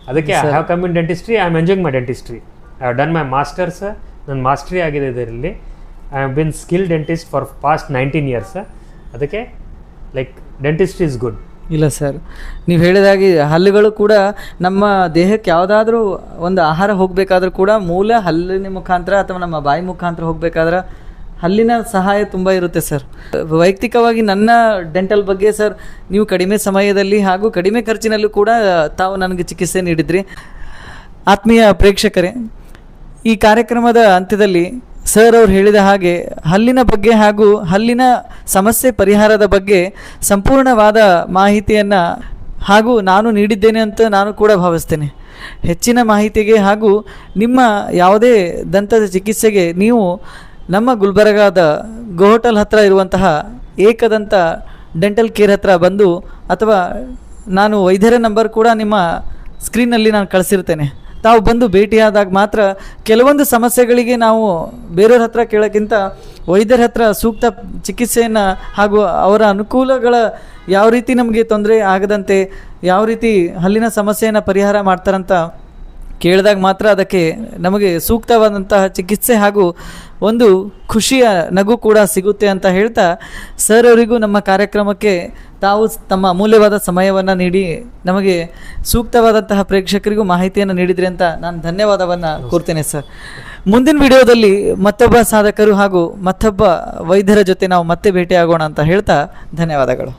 ಅದಕ್ಕೆ I have come in dentistry, I am enjoying my dentistry. I have done my masters, ನನ್ನ ಮಾಸ್ಟ್ರಿ ಆಗಿದೆ ಇದರಲ್ಲಿ. I have been skill dentist for past 19 years. ಅದಕ್ಕೆ ಲೈಕ್ ಡೆಂಟಿಸ್ಟ್ರಿ ಇಸ್ ಗುಡ್. ಇಲ್ಲ ಸರ್, ನೀವು ಹೇಳಿದಾಗೆ ಹಲ್ಲುಗಳು ಕೂಡ ನಮ್ಮ ದೇಹಕ್ಕೆ ಯಾವುದಾದ್ರೂ ಒಂದು ಆಹಾರ ಹೋಗಬೇಕಾದ್ರೂ ಕೂಡ ಮೂಲ ಹಲ್ಲಿನ ಮುಖಾಂತರ ಅಥವಾ ನಮ್ಮ ಬಾಯಿ ಮುಖಾಂತರ ಹೋಗಬೇಕಾದ್ರೆ ಹಲ್ಲಿನ ಸಹಾಯ ತುಂಬ ಇರುತ್ತೆ ಸರ್. ವೈಯಕ್ತಿಕವಾಗಿ ನನ್ನ ಡೆಂಟಲ್ ಬಗ್ಗೆ ಸರ್, ನೀವು ಕಡಿಮೆ ಸಮಯದಲ್ಲಿ ಹಾಗೂ ಕಡಿಮೆ ಖರ್ಚಿನಲ್ಲೂ ಕೂಡ ತಾವು ನನಗೆ ಚಿಕಿತ್ಸೆ ನೀಡಿದ್ರಿ. ಆತ್ಮೀಯ ಪ್ರೇಕ್ಷಕರೇ, ಈ ಕಾರ್ಯಕ್ರಮದ ಅಂತ್ಯದಲ್ಲಿ ಸರ್ ಅವರು ಹೇಳಿದ ಹಾಗೆ ಹಲ್ಲಿನ ಬಗ್ಗೆ ಹಾಗೂ ಹಲ್ಲಿನ ಸಮಸ್ಯೆ ಪರಿಹಾರದ ಬಗ್ಗೆ ಸಂಪೂರ್ಣವಾದ ಮಾಹಿತಿಯನ್ನು ಹಾಗೂ ನಾನು ನೀಡಿದ್ದೇನೆ ಅಂತ ನಾನು ಕೂಡ ಭಾವಿಸ್ತೇನೆ. ಹೆಚ್ಚಿನ ಮಾಹಿತಿಗೆ ಹಾಗೂ ನಿಮ್ಮ ಯಾವುದೇ ದಂತದ ಚಿಕಿತ್ಸೆಗೆ ನೀವು ನಮ್ಮ ಗುಲ್ಬರ್ಗಾದ ಗೋಹೋಟಲ್ ಹತ್ತಿರ ಇರುವಂತಹ ಏಕದಂತ ಡೆಂಟಲ್ ಕೇರ್ ಹತ್ತಿರ ಬಂದು, ಅಥವಾ ನಾನು ವೈದ್ಯರ ನಂಬರ್ ಕೂಡ ನಿಮ್ಮ ಸ್ಕ್ರೀನ್ನಲ್ಲಿ ನಾನು ಕಳಿಸಿರ್ತೇನೆ, ತಾವು ಬಂದು ಭೇಟಿಯಾದಾಗ ಮಾತ್ರ ಕೆಲವೊಂದು ಸಮಸ್ಯೆಗಳಿಗೆ ನಾವು ಬೇರೆಯವ್ರ ಹತ್ರ ಕೇಳೋಕ್ಕಿಂತ ವೈದ್ಯರ ಹತ್ರ ಸೂಕ್ತ ಚಿಕಿತ್ಸೆಯನ್ನು ಹಾಗೂ ಅವರ ಅನುಕೂಲಗಳ ಯಾವ ರೀತಿ ನಮಗೆ ತೊಂದರೆ ಆಗದಂತೆ ಯಾವ ರೀತಿ ಹಲ್ಲಿನ ಸಮಸ್ಯೆಯನ್ನು ಪರಿಹಾರ ಮಾಡ್ತಾರಂತ ಕೇಳಿದಾಗ ಮಾತ್ರ ಅದಕ್ಕೆ ನಮಗೆ ಸೂಕ್ತವಾದಂತಹ ಚಿಕಿತ್ಸೆ ಹಾಗೂ ಒಂದು ಖುಷಿಯ ನಗು ಕೂಡ ಸಿಗುತ್ತೆ ಅಂತ ಹೇಳ್ತಾ, ಸರ್ ಅವರಿಗೂ ನಮ್ಮ ಕಾರ್ಯಕ್ರಮಕ್ಕೆ ತಾವು ತಮ್ಮ ಅಮೂಲ್ಯವಾದ ಸಮಯವನ್ನು ನೀಡಿ ನಮಗೆ ಸೂಕ್ತವಾದಂತಹ ಪ್ರೇಕ್ಷಕರಿಗೂ ಮಾಹಿತಿಯನ್ನು ನೀಡಿದ್ರಿ ಅಂತ ನಾನು ಧನ್ಯವಾದವನ್ನು ಕೋರ್ತೇನೆ ಸರ್. ಮುಂದಿನ ವಿಡಿಯೋದಲ್ಲಿ ಮತ್ತೊಬ್ಬ ಸಾಧಕರು ಹಾಗೂ ಮತ್ತೊಬ್ಬ ವೈದ್ಯರ ಜೊತೆ ನಾವು ಮತ್ತೆ ಭೇಟಿಯಾಗೋಣ ಅಂತ ಹೇಳ್ತಾ ಧನ್ಯವಾದಗಳು.